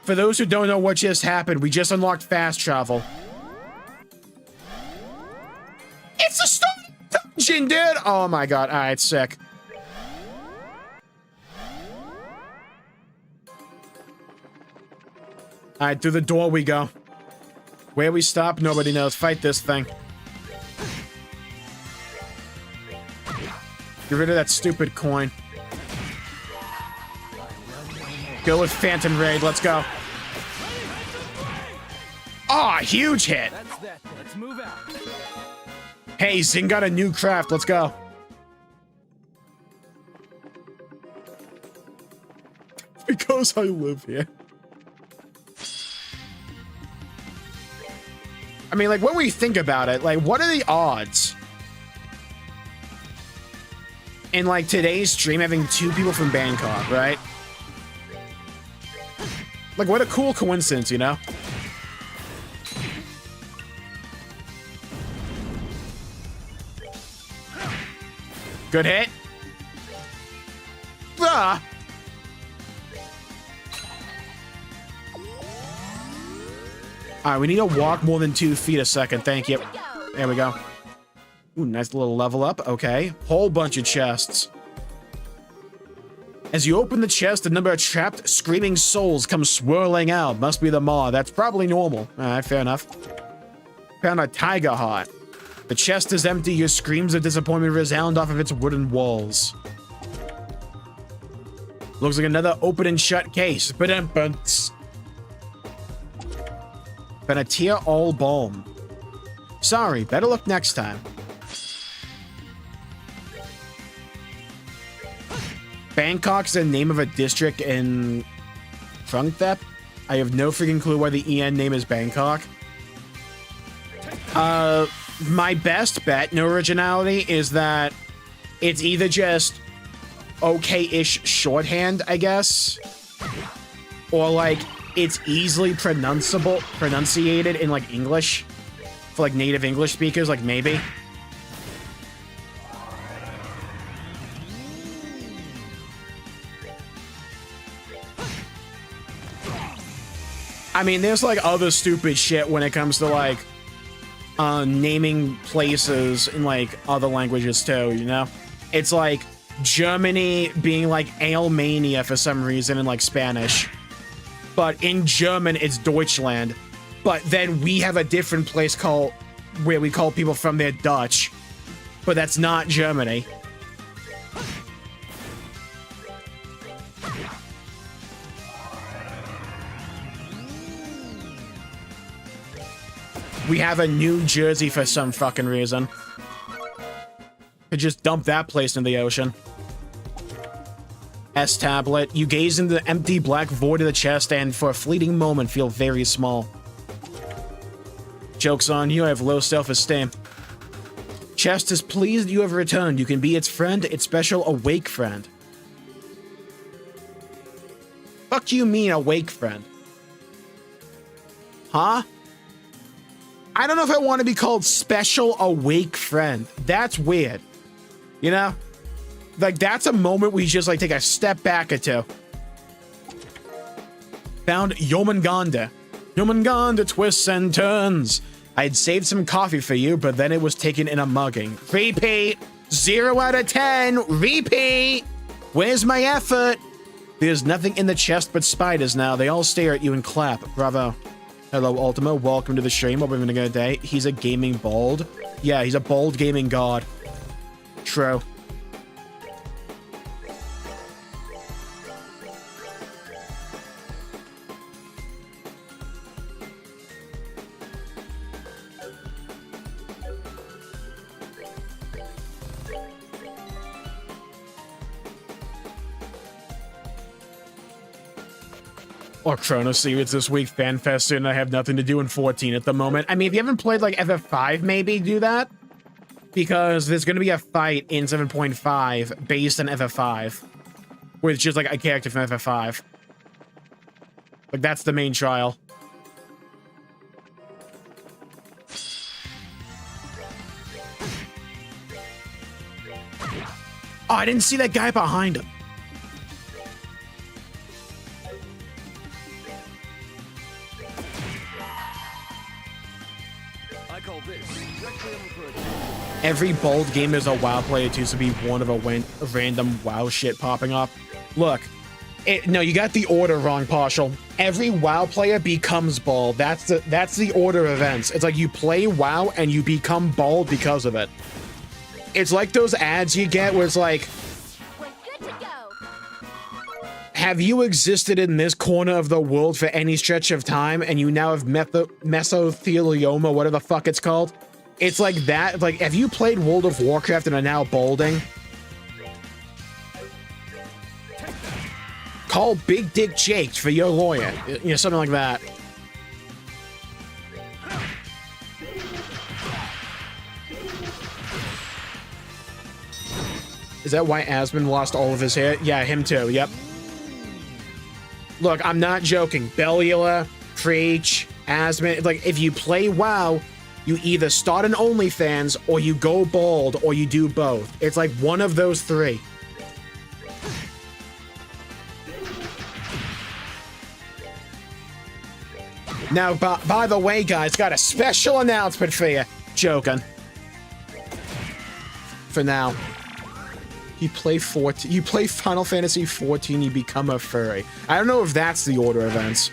Speaker 1: For those who don't know what just happened, we just unlocked fast travel. It's a stone dungeon, dude! Oh my god, alright, sick. Alright, through the door we go. Where we stop, nobody knows. Fight this thing. Get rid of that stupid coin. Go with Phantom Raid, let's go. Ah, oh, huge hit!
Speaker 2: That's that. Let's move out.
Speaker 1: Hey, Zing got a new craft, let's go. Because I live here. I mean, like, when we think about it, like, what are the odds in, like, today's stream having 2 people from Bangkok, right? Like, what a cool coincidence, you know? Good hit. Ah! Alright, we need to walk more than 2 feet a second. Thank you. There we go. Ooh, nice little level up. Okay. Whole bunch of chests. As you open the chest, the number of trapped, screaming souls come swirling out. Must be the maw. That's probably normal. Alright, fair enough. Found a tiger heart. The chest is empty. Your screams of disappointment resound off of its wooden walls. Looks like another open and shut case. Benatia all balm. Sorry, better look next time. Bangkok's the name of a district in Trungthep. I have no freaking clue why the EN name is Bangkok. My best bet, no originality, is that it's either just okay-ish shorthand, I guess, or like it's easily pronunciated in like English for like native English speakers, like maybe. I mean, there's like other stupid shit when it comes to like naming places in like other languages too, you know? It's like Germany being like Alemania for some reason in like Spanish. But in German, it's Deutschland. But then we have a different place called where we call people from there Dutch. But that's not Germany. We have a New Jersey for some fucking reason. Could just dump that place in the ocean. S tablet. You gaze into the empty black void of the chest and for a fleeting moment feel very small. Joke's on you, I have low self-esteem. Chest is pleased you have returned. You can be its friend, its special awake friend. Fuck you mean awake friend? Huh? I don't know if I want to be called special awake friend. That's weird. You know? Like, that's a moment we just, like, take a step back or two. Found Yomangonda. Yomangonda twists and turns. I had saved some coffee for you, but then it was taken in a mugging. Repeat. 0 out of 10. Repeat. Where's my effort? There's nothing in the chest but spiders now. They all stare at you and clap. Bravo. Hello, Ultima. Welcome to the stream. Hope you're having a good day. He's a gaming bald. Yeah, he's a bald gaming god. True. Or Chrono Series this week, FanFest, and I have nothing to do in 14 at the moment. I mean, if you haven't played, like, FF5, maybe do that. Because there's going to be a fight in 7.5 based on FF5. Where it's just, like, a character from FF5. Like, that's the main trial. Oh, I didn't see that guy behind him. Every bold game is a WoW player too, so be one of a random WoW shit popping up. Look, no, you got the order wrong, Partial. Every WoW player becomes bald. That's the order of events. It's like you play WoW and you become bald because of it. It's like those ads you get where it's like,
Speaker 3: We're good to go.
Speaker 1: have you existed in this corner of the world for any stretch of time and you now have mesothelioma, whatever the fuck it's called? It's like that. Like, have you played World of Warcraft and are now balding? Call Big Dick Jake for your lawyer. You know, something like that. Is that why Asmund lost all of his hair? Yeah, him too. Yep. Look, I'm not joking. Bellula, Preach, Asmund. Like, if you play WoW, you either start an OnlyFans, or you go bald, or you do both. It's like one of those three. Now, by the way, guys, got a special announcement for you. Joking. For now. You play Final Fantasy 14, you become a furry. I don't know if that's the order of events.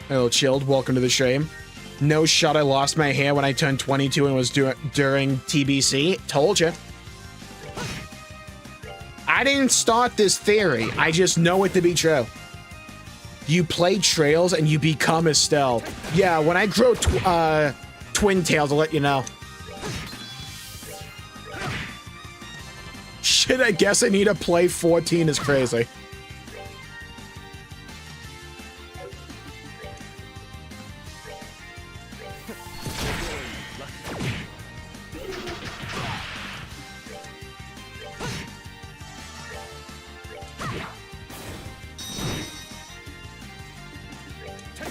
Speaker 1: Hello, Chilled. Welcome to the stream. No shot I lost my hair when I turned 22 and was during TBC. Told you. I didn't start this theory. I just know it to be true. You play Trails and you become Estelle. Yeah, when I grow twin tails, I'll let you know. Shit, I guess I need to play 14 is crazy.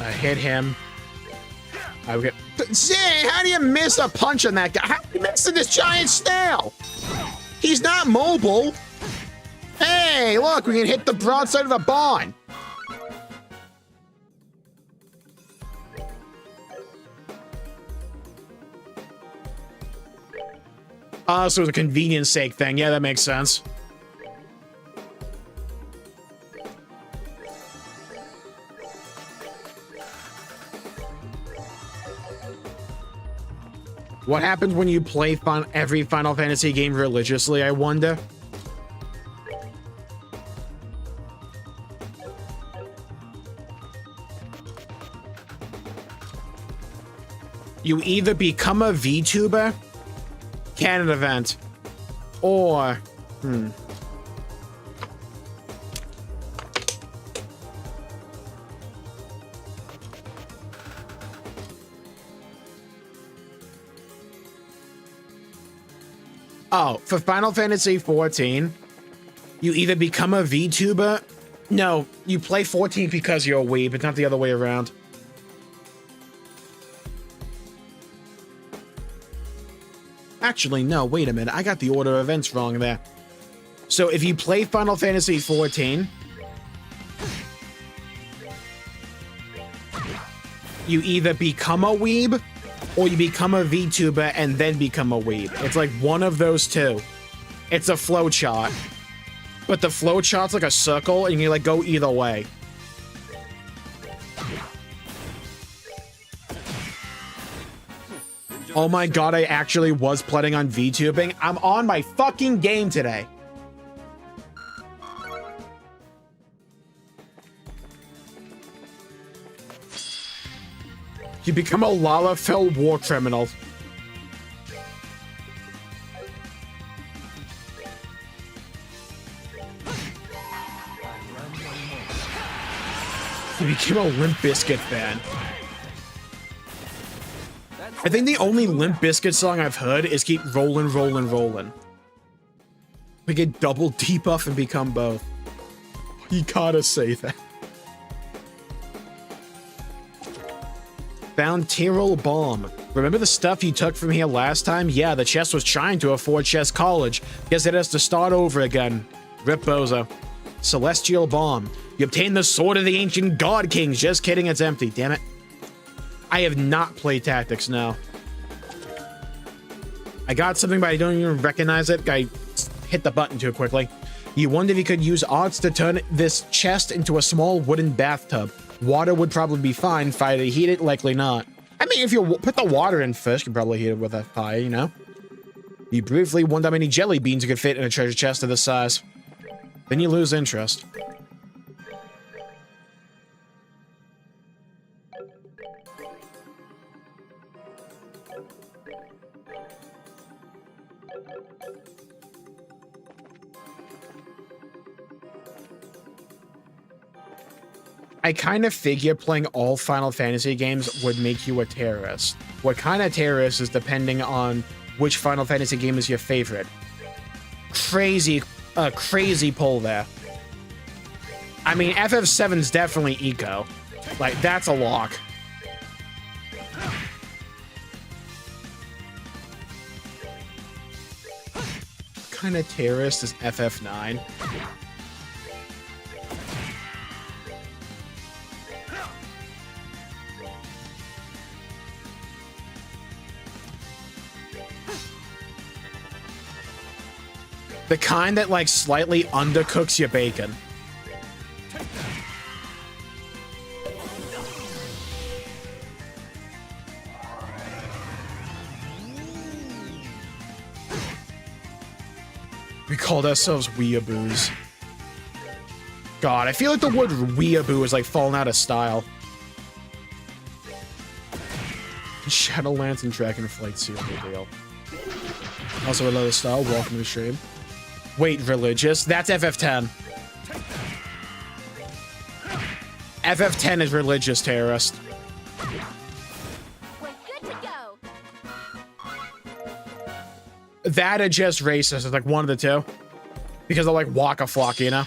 Speaker 1: I hit him. I would get. Zay, how do you miss a punch on that guy? How do you miss this giant snail? He's not mobile. Hey! Hey, look, we can hit the broadside of a barn. So it's a convenience sake thing. Yeah, that makes sense. What happens when you play every Final Fantasy game religiously, I wonder? You either become a VTuber, canon event, or... Oh, for Final Fantasy 14, you either become a VTuber... No, you play 14 because you're a weeb, but not the other way around. Actually, no, wait a minute. I got the order of events wrong there. So if you play Final Fantasy 14, you either become a weeb or you become a VTuber and then become a weeb. It's like one of those two. It's a flowchart. But the flowchart's like a circle and you like go either way. Oh my god, I actually was planning on VTubing. I'm on my fucking game today. You become a Lalafell war criminal. You became a Limp Bizkit fan. I think the only Limp Bizkit song I've heard is Keep Rollin', Rollin', Rollin'. We get double debuff and become both. You gotta say that. Found Tyrol Bomb. Remember the stuff you took from here last time? Yeah, the chest was trying to afford Chess College. Guess it has to start over again. Rip Bozo. Celestial Bomb. You obtained the Sword of the Ancient God Kings. Just kidding, it's empty. Damn it. I have not played Tactics now. I got something, but I don't even recognize it. I hit the button too quickly. You wonder if you could use odds to turn this chest into a small wooden bathtub. Water would probably be fine. Fire to heat it? Likely not. I mean, if you put the water in first, you can probably heat it with a fire, you know? You briefly wonder how many jelly beans you could fit in a treasure chest of this size. Then you lose interest. I kind of figure playing all Final Fantasy games would make you a terrorist. What kind of terrorist is depending on which Final Fantasy game is your favorite. Crazy pull there. I mean, FF7's definitely eco. Like, that's a lock. What kind of terrorist is FF9? The kind that, like, slightly undercooks your bacon. We called ourselves weeaboos. God, I feel like the word weeaboo is, like, falling out of style. Shadowlands and Dragonflight seal the deal. Also, another style. Welcome to the stream. Wait, religious? That's FF10. FF10 is religious terrorist.
Speaker 3: We're good to go.
Speaker 1: That or just racist. It's like one of the two. Because I like Waka Flocka, you know?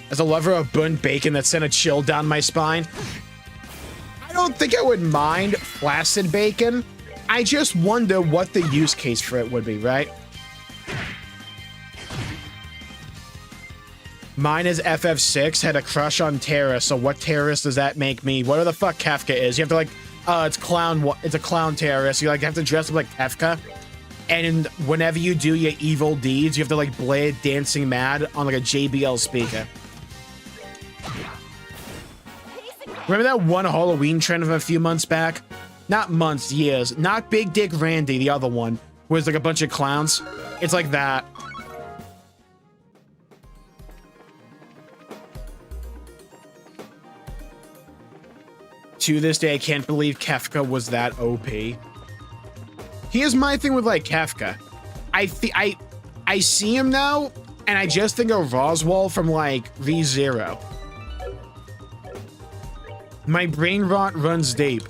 Speaker 1: As a lover of burnt bacon that sent a chill down my spine. I don't think I would mind flaccid bacon. I just wonder what the use case for it would be, right? Mine is FF6, had a crush on terrorist. So what terrorist does that make me? What the fuck Kefka is? You have to like, it's a clown terrorist. You like have to dress up like Kefka. And whenever you do your evil deeds, you have to like blare Dancing Mad on like a JBL speaker. Remember that one Halloween trend from a few months back? Not months, years. Not Big Dick Randy, the other one, where it's like a bunch of clowns. It's like that. To this day, I can't believe Kefka was that OP. Here's my thing with like Kefka. I see him now, and I just think of Roswell from like ReZero. My brain rot runs deep.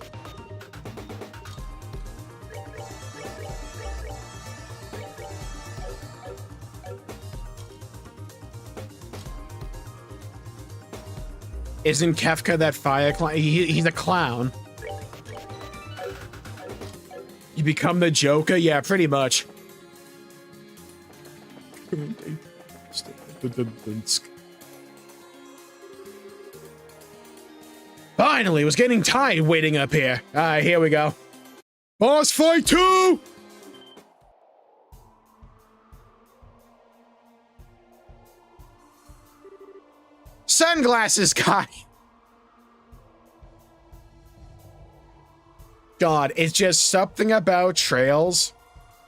Speaker 1: Isn't Kefka that fire clown? He's a clown. You become the Joker? Yeah, pretty much. Finally, was getting tired waiting up here. Alright, here we go. Boss fight 2! Sunglasses guy. God, it's just something about Trails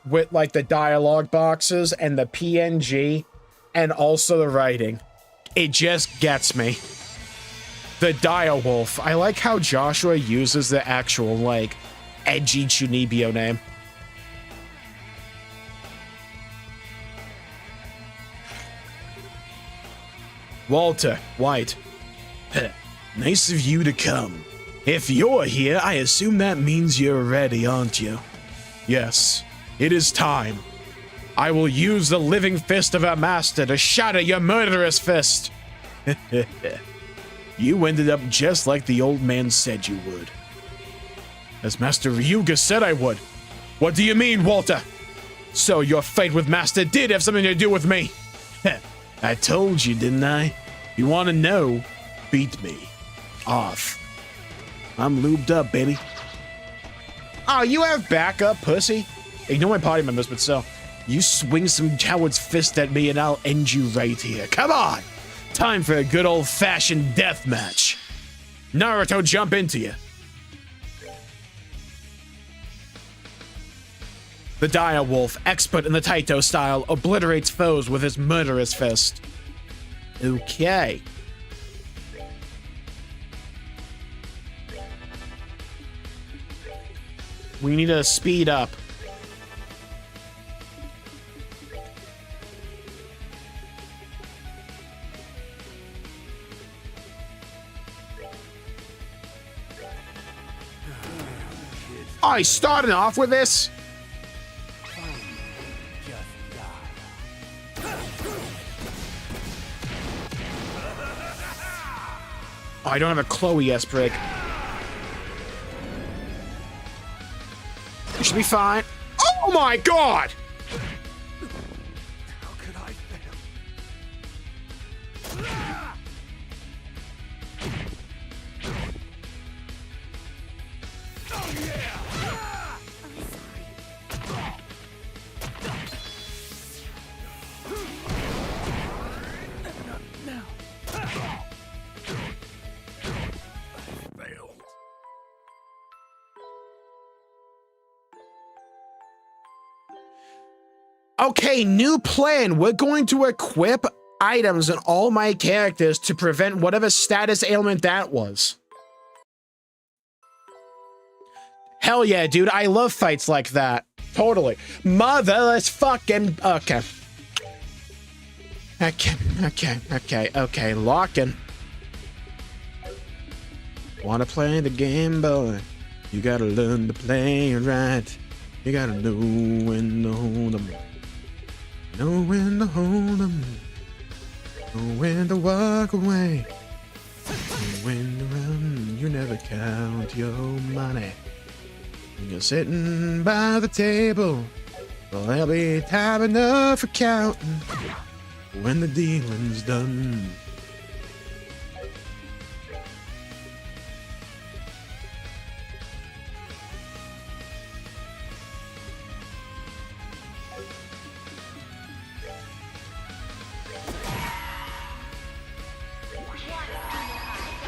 Speaker 1: with like the dialogue boxes and the PNG and also the writing. It just gets me. The Direwolf. I like how Joshua uses the actual like edgy Chunibyo name. Walter White. Nice of you to come. If you're here, I assume that means you're ready, aren't you? Yes, it is time. I will use the living fist of our master to shatter your murderous fist. You ended up just like the old man said you would. As Master Ryuga said I would. What do you mean, Walter? So your fight with Master did have something to do with me. I told you, didn't I? You want to know? Beat me. Off. I'm lubed up, baby. Oh, you have backup, pussy? Ignore my party members, but still. You swing some coward's fist at me and I'll end you right here. Come on! Time for a good old-fashioned death match. Naruto, jump into you. The Direwolf, expert in the Taito style, obliterates foes with his murderous fist. Okay. We need to speed up. Oh, he's starting off with this? Oh, I don't have a Chloe S break. You should be fine. Oh my god!
Speaker 2: How could I fail? Oh yeah! Failed.
Speaker 1: Okay, new plan. We're going to equip items in all my characters to prevent whatever status ailment that was. Hell yeah, dude. I love fights like that. Totally. Motherless fucking... Okay. Okay. Locking. Wanna play the game, boy? You gotta learn to play it right. You gotta know when to hold 'em. Know when to hold 'em. Know when to walk away. Know when to run. You never count your money. When you're sitting by the table, well, there'll be time enough for counting. when the dealing's done.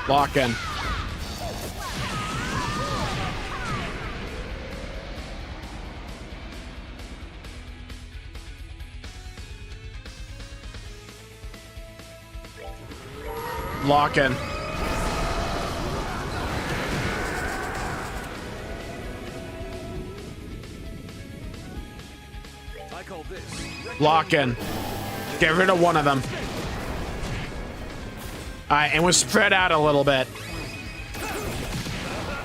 Speaker 1: Lock in. Lock in.
Speaker 2: I call this.
Speaker 1: Lock in. Get rid of one of them. Alright, and we're spread out a little bit.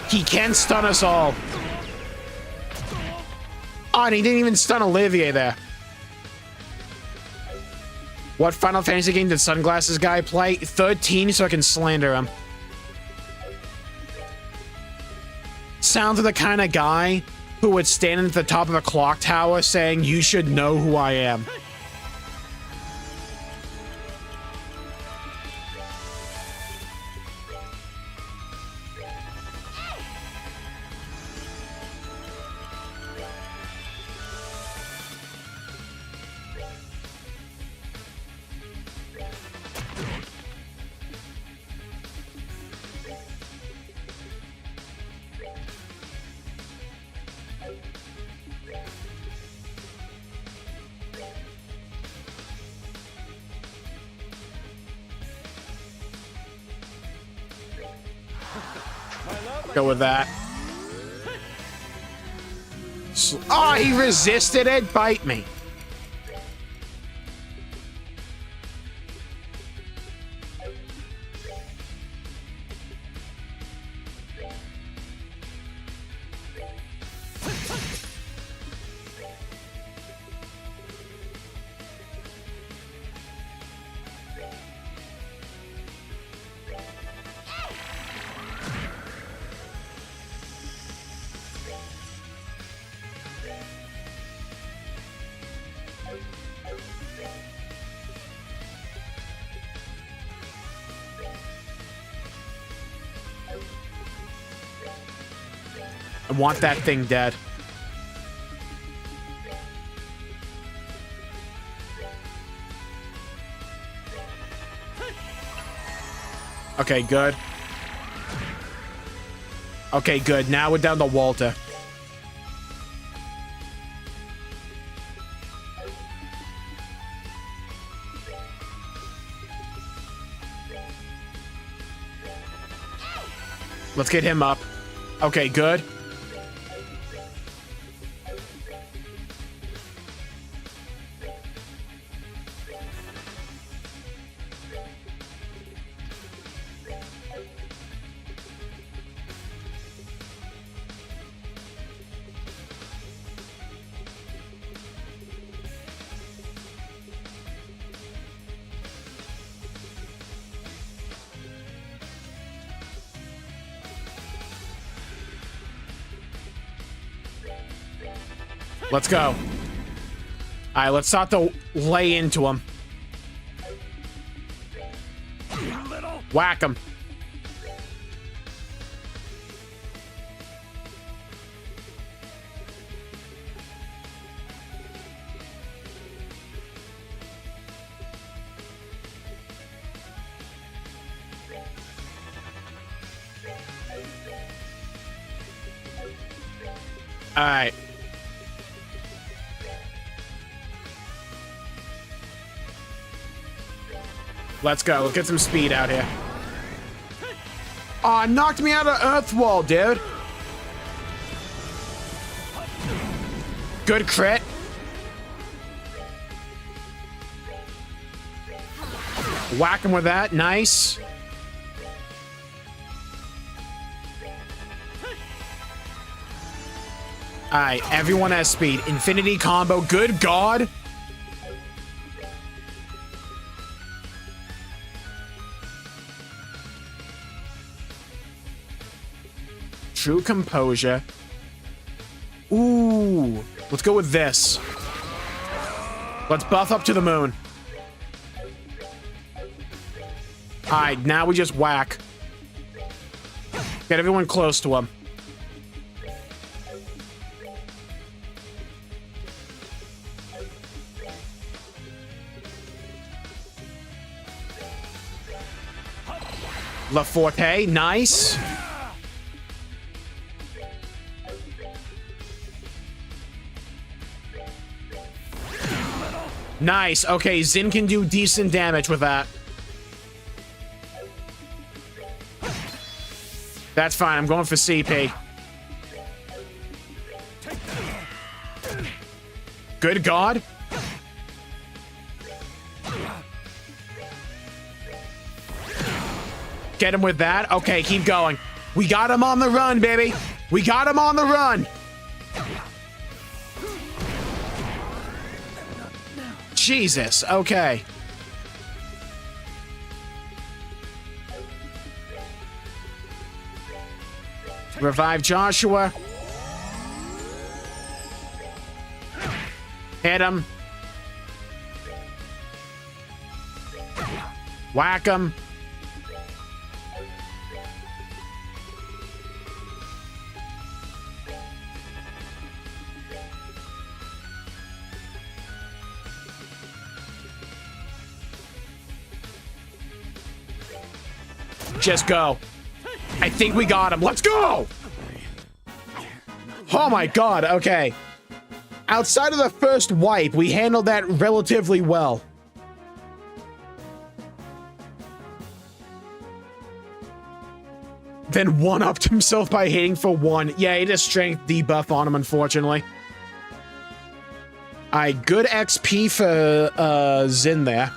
Speaker 1: He can stun us all. Oh, and he didn't even stun Olivier there. What Final Fantasy game did Sunglasses Guy play? 13, so I can slander him. Sounds like the kind of guy who would stand at the top of a clock tower saying, "You should know who I am." Go with that. Oh, he resisted it. Bite me. I want that thing dead. Okay, good. Okay, good. Now we're down to Walter. Let's get him up. Okay, good. Let's go. All right, let's start to lay into him. Whack him. All right. Let's go. Let's get some speed out here. Aw, knocked me out of Earth Wall, dude. Good crit. Whack him with that. Nice. Alright, everyone has speed. Infinity combo. Good God. True composure. Ooh. Let's go with this. Let's buff up to the moon. Alright, now we just whack. Get everyone close to him. La Forte, nice. Nice. Okay, Zin can do decent damage with that. That's fine. I'm going for CP. Good God. Get him with that. Okay, keep going. We got him on the run, baby. We got him on the run. Jesus. Okay. Revive Joshua. Hit him. Whack him. Just go. I think we got him. Let's go! Oh my God, okay. Outside of the first wipe, we handled that relatively well. Then one-upped himself by hitting for 1. Yeah, he had a strength debuff on him, unfortunately. Alright, good XP for Zin there.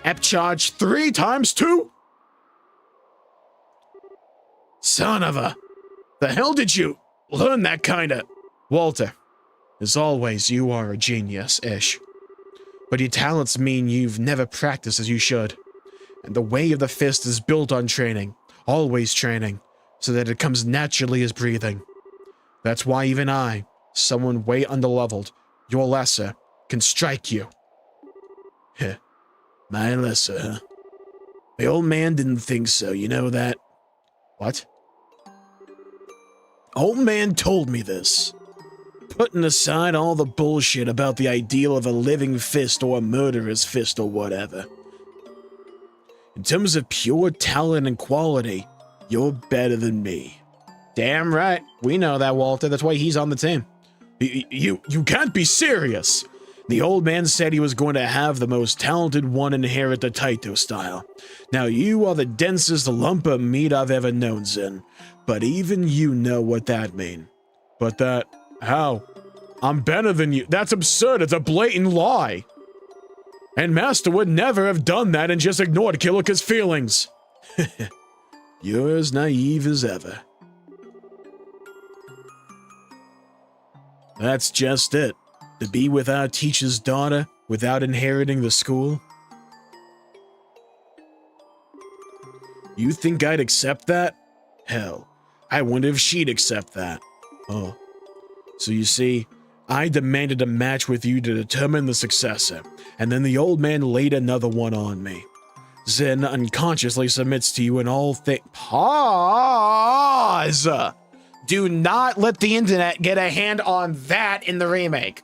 Speaker 1: Ep charge 3 times 2. Son of a... The hell did you learn that kind of... Walter, as always, you are a genius-ish. But your talents mean you've never practiced as you should. And the way of the fist is built on training, always training, so that it comes naturally as breathing. That's why even I, someone way underleveled, your lesser, can strike you. Heh. My lesser, huh? The old man didn't think so, you know that? What? Old man told me this. Putting aside all the bullshit about the ideal of a living fist or a murderer's fist or whatever. In terms of pure talent and quality, you're better than me. Damn right. We know that, Walter. That's why he's on the team. You can't be serious. The old man said he was going to have the most talented one inherit the Taito style. Now you are the densest lump of meat I've ever known, Zen. But even you know what that means. But that... How? I'm better than you. That's absurd. It's a blatant lie. And Master would never have done that and just ignored Kilika's feelings. You're as naive as ever. That's just it. To be with our teacher's daughter without inheriting the school? You think I'd accept that? Hell, I wonder if she'd accept that. Oh. So you see, I demanded a match with you to determine the successor, and then the old man laid another one on me. Zen unconsciously submits to you in all things. Pause! Do not let the internet get a hand on that in the remake.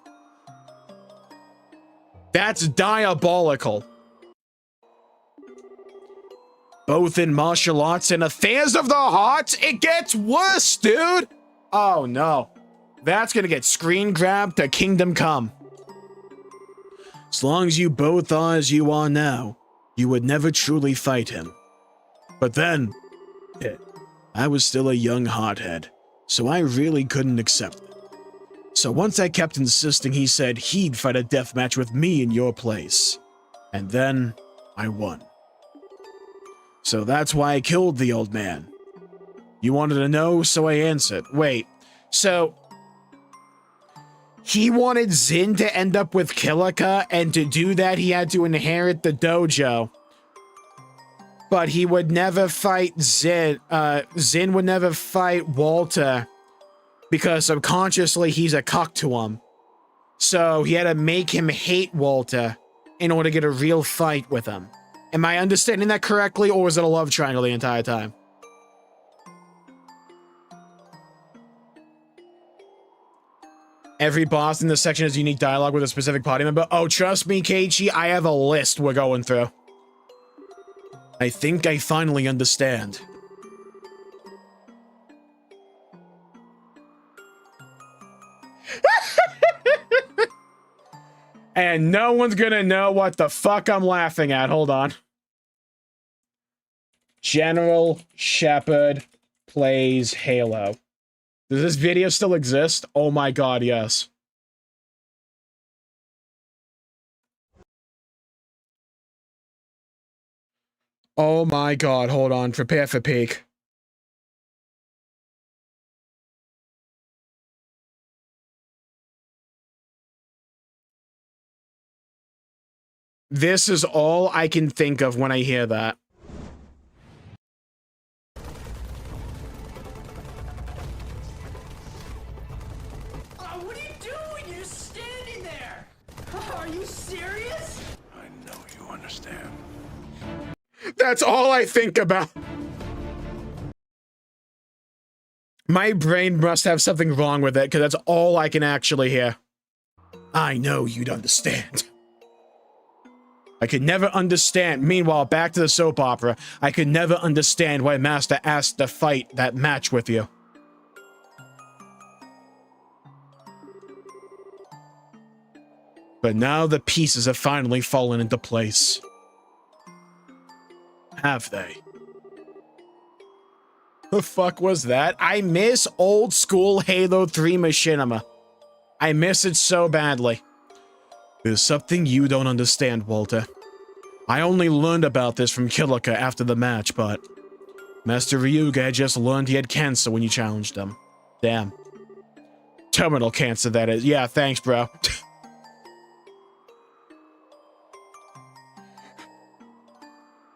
Speaker 1: That's diabolical. Both in martial arts and affairs of the heart, it gets worse, dude! Oh no. That's gonna get screen grabbed to Kingdom Come. As long as you both are as you are now, you would never truly fight him. But then, I was still a young hothead, so I really couldn't accept it. So once I kept insisting, he said he'd fight a deathmatch with me in your place. And then, I won. So that's why I killed the old man. You wanted to know, so I answered. Wait, so... He wanted Zin to end up with Kilika, and to do that he had to inherit the dojo. But he would never fight Zin. Zin would never fight Walter, because subconsciously he's a cuck to him. So he had to make him hate Walter in order to get a real fight with him. Am I understanding that correctly, or is it a love triangle the entire time? Every boss in this section has unique dialogue with a specific party member. Oh, trust me, Keiichi, I have a list we're going through. I think I finally understand. And no one's gonna know what the fuck I'm laughing at. Hold on. General Shepard plays Halo. Does this video still exist? Oh my god, yes. Oh my god, hold on. Prepare for peak. This is all I can think of when I hear that.
Speaker 4: What are you doing? You're just standing there. Are you serious?
Speaker 2: I know you understand.
Speaker 1: That's all I think about. My brain must have something wrong with it, because that's all I can actually hear. I know you'd understand. I could never understand. Meanwhile, back to the soap opera. I could never understand why Master asked to fight that match with you. But now the pieces have finally fallen into place. Have they? The fuck was that? I miss old school Halo 3 machinima. I miss it so badly. There's something you don't understand, Walter. I only learned about this from Kilika after the match, but Master Ryuga had just learned he had cancer when you challenged him. Damn. Terminal cancer, that is. Yeah, thanks, bro.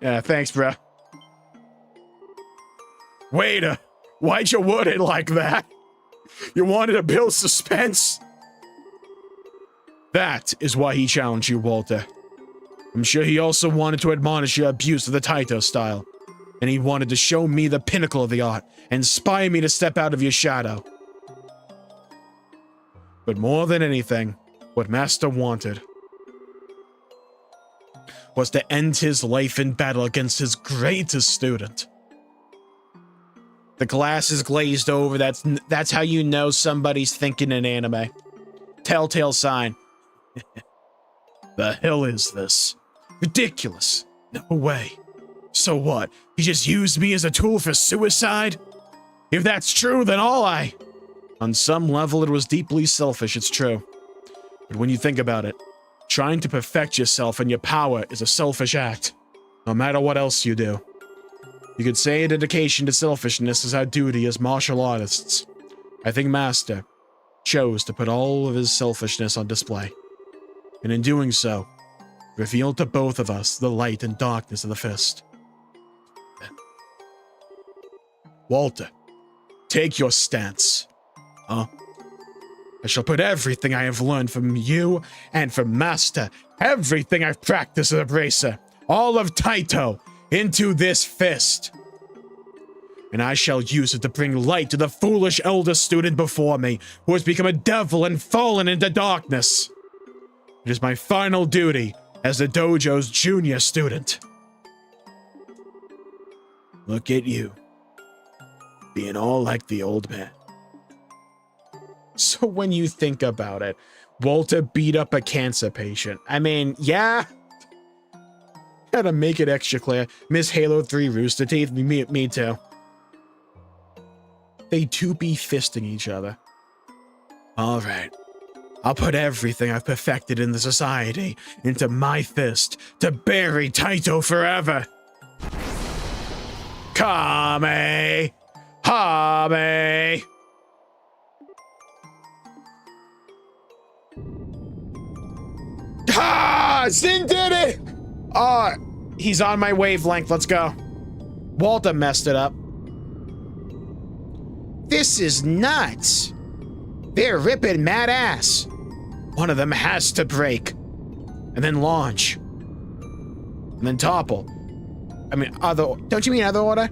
Speaker 1: Yeah, thanks, bro. Waiter, why'd you word it like that? You wanted to build suspense? That is why he challenged you, Walter. I'm sure he also wanted to admonish your abuse of the Taito style. And he wanted to show me the pinnacle of the art, and inspire me to step out of your shadow. But more than anything, what Master wanted was to end his life in battle against his greatest student. The glass is glazed over. That's how you know somebody's thinking in anime. Telltale sign. The hell is this? Ridiculous. No way. So what? He just used me as a tool for suicide? If that's true, then on some level, it was deeply selfish, it's true. But when you think about it, trying to perfect yourself and your power is a selfish act, no matter what else you do. You could say a dedication to selfishness is our duty as martial artists. I think Master chose to put all of his selfishness on display, and in doing so, revealed to both of us the light and darkness of the fist. Walter, take your stance. Huh? I shall put everything I have learned from you and from Master, everything I've practiced as a bracer, all of Taito, into this fist. And I shall use it to bring light to the foolish elder student before me, who has become a devil and fallen into darkness. It is my final duty as the dojo's junior student. Look at you, being all like the old man. So when you think about it, Walter beat up a cancer patient. I mean, yeah. Gotta make it extra clear. Miss Halo 3 Rooster Teeth, me too. They do be fisting each other. Alright. I'll put everything I've perfected in the society into my fist to bury Taito forever. Kame! Hame! Ah! Zin did it! He's on my wavelength. Let's go. Walter messed it up. This is nuts. They're ripping mad ass. One of them has to break. And then launch. And then topple. I mean, other... Don't you mean other order?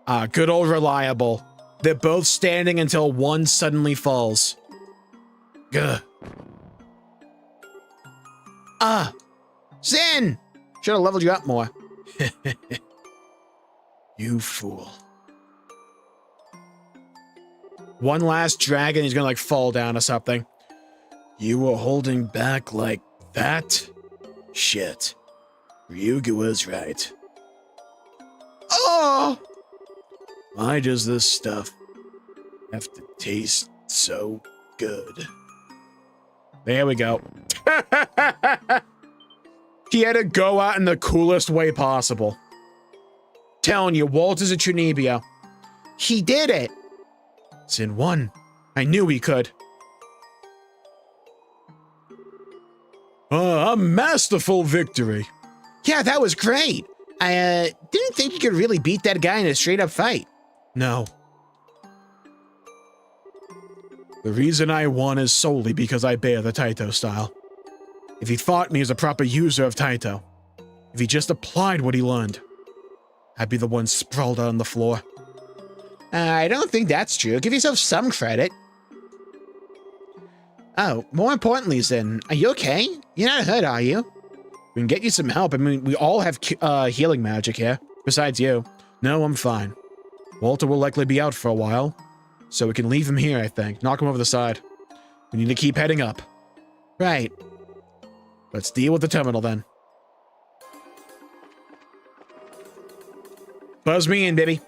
Speaker 1: Ah, good old reliable. They're both standing until one suddenly falls. Gah. Ah! Zen! Should have leveled you up more. You fool. One last dragon, he's gonna like fall down or something. You were holding back like that? Shit. Ryuga was right. Oh! Why does this stuff have to taste so good? There we go. He had to go out in the coolest way possible. Telling you, Walt is a Trinibia. He did it! Sin won. I knew he could. A masterful victory. Yeah, that was great. I didn't think you could really beat that guy in a straight-up fight. No. The reason I won is solely because I bear the Taito style. If he fought me as a proper user of Taito, if he just applied what he learned, I'd be the one sprawled out on the floor. I don't think that's true. Give yourself some credit. Oh, more importantly, Zen, are you okay? You're not hurt, are you? We can get you some help. I mean, we all have healing magic here, besides you. No, I'm fine. Walter will likely be out for a while, so we can leave him here, I think. Knock him over the side. We need to keep heading up. Right. Let's deal with the terminal, then. Buzz me in, baby.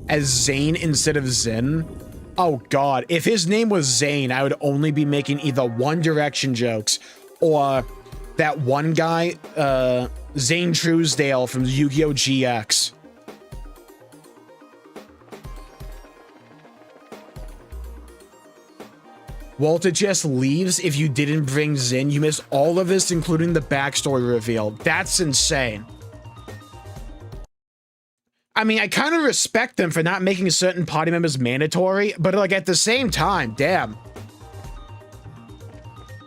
Speaker 1: As Zane instead of Zen? Oh god, if his name was Zane, I would only be making either One Direction jokes or that one guy, Zane Truesdale from Yu-Gi-Oh! GX. Walter just leaves if you didn't bring Zin. You missed all of this, including the backstory reveal. That's insane. I mean, I kind of respect them for not making certain party members mandatory, but like at the same time, damn.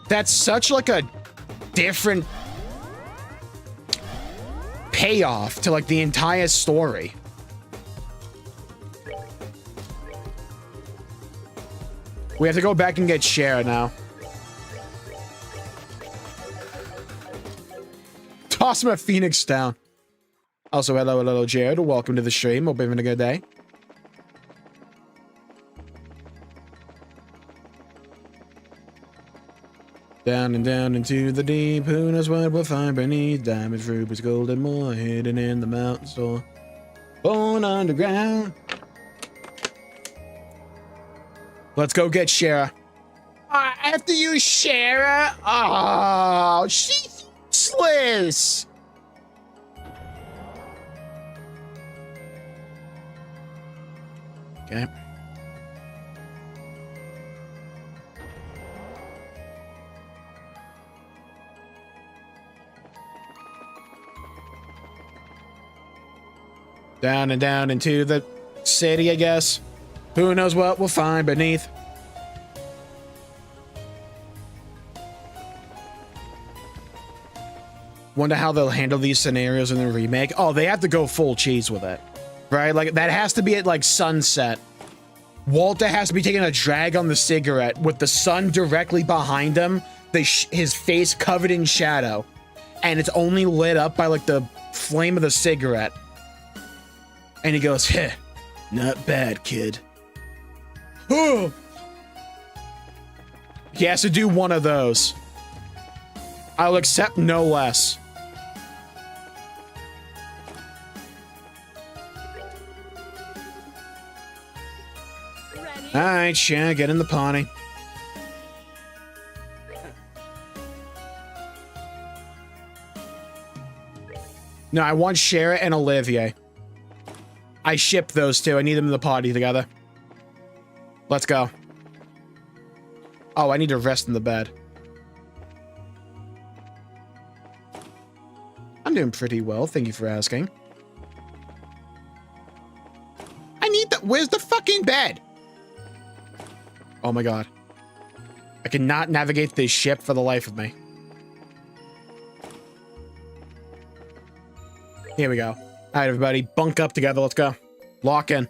Speaker 1: That's such like a different payoff to like the entire story. We have to go back and get Cher now. Toss him a Phoenix down. Also, hello, Jared. Welcome to the stream. Hope you're having a good day. Down and down into the deep. Who knows what we'll find beneath? Diamonds, rubies, gold, and more hidden in the mountain store. Born underground. Let's go get Shara. After you, Shara. Oh, she's useless. Okay. Down and down into the city, I guess. Who knows what we'll find beneath. Wonder how they'll handle these scenarios in the remake. Oh, they have to go full cheese with it. Right? Like, that has to be at, like, sunset. Walter has to be taking a drag on the cigarette with the sun directly behind him, his face covered in shadow, and it's only lit up by, like, the flame of the cigarette. And he goes, heh, not bad, kid. He has to do one of those. I'll accept no less. Alright, Sha, get in the party. No, I want Shara and Olivier. I ship those two. I need them in the party together. Let's go. Oh, I need to rest in the bed. I'm doing pretty well. Thank you for asking. Where's the fucking bed? Oh my god. I cannot navigate this ship for the life of me. Here we go. All right, everybody, bunk up together. Let's go. Lock in.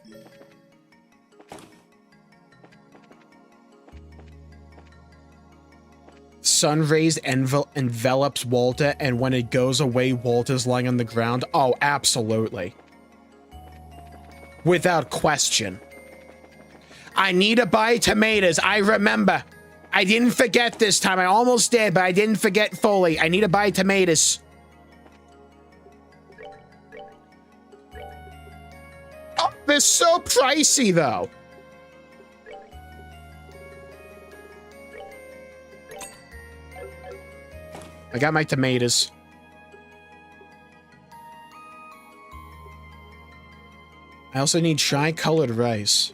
Speaker 1: Sun rays envelops Walter, and when it goes away, Walter's lying on the ground. Oh, absolutely. Without question. I need to buy tomatoes. I remember. I didn't forget this time. I almost did, but I didn't forget fully. I need to buy tomatoes. Oh, they're so pricey, though. I got my tomatoes. I also need tri-colored rice.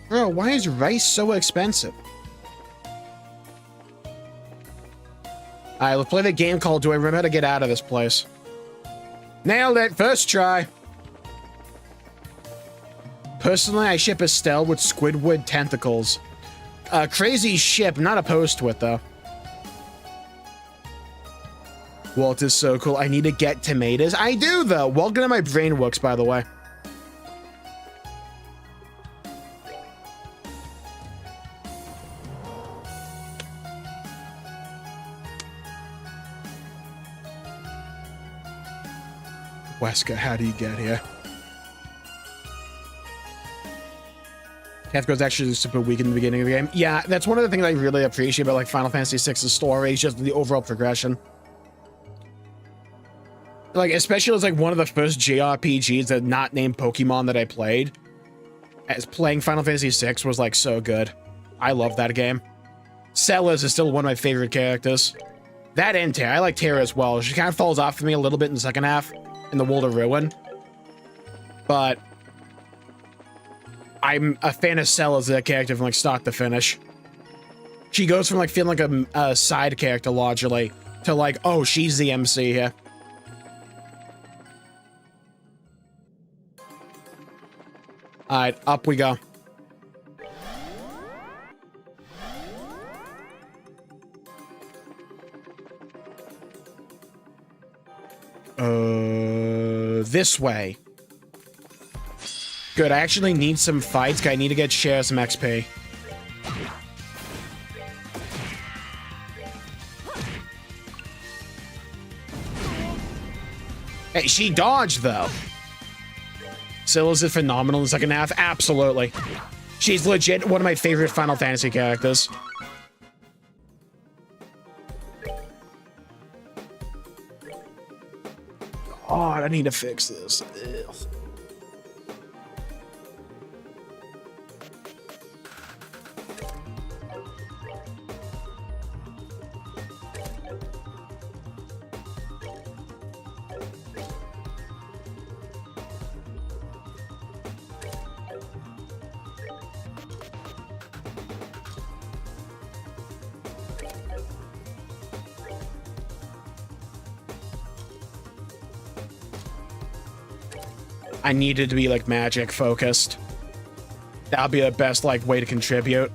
Speaker 1: Bro, why is rice so expensive? Alright, let's play the game called Do I Remember how to Get Out of This Place? Nailed it! First try! Personally, I ship Estelle with Squidward tentacles. Crazy ship, not opposed to it, though. Walter's so cool. I need to get tomatoes. I do, though. Welcome to my brain works, by the way. Wesker, how do you get here? Kefko's actually super weak in the beginning of the game. Yeah, that's one of the things I really appreciate about like Final Fantasy VI's story, is just the overall progression. Like, especially as like one of the first JRPGs that not named Pokemon that I played. As playing Final Fantasy VI was like so good. I love that game. Celes is still one of my favorite characters. That and Terra. I like Terra as well. She kind of falls off for me a little bit in the second half in the World of Ruin. But I'm a fan of Celes as a character from like start to finish. She goes from like feeling like a side character largely to like, oh, she's the MC here. Alright, up we go. This way. Good, I actually need some fights, because I need to get share some XP. Hey, she dodged, though. Celes is phenomenal in the second half. Absolutely. She's legit one of my favorite Final Fantasy characters. God, I need to fix this. Ugh. I needed to be like magic focused. That'll be the best like way to contribute.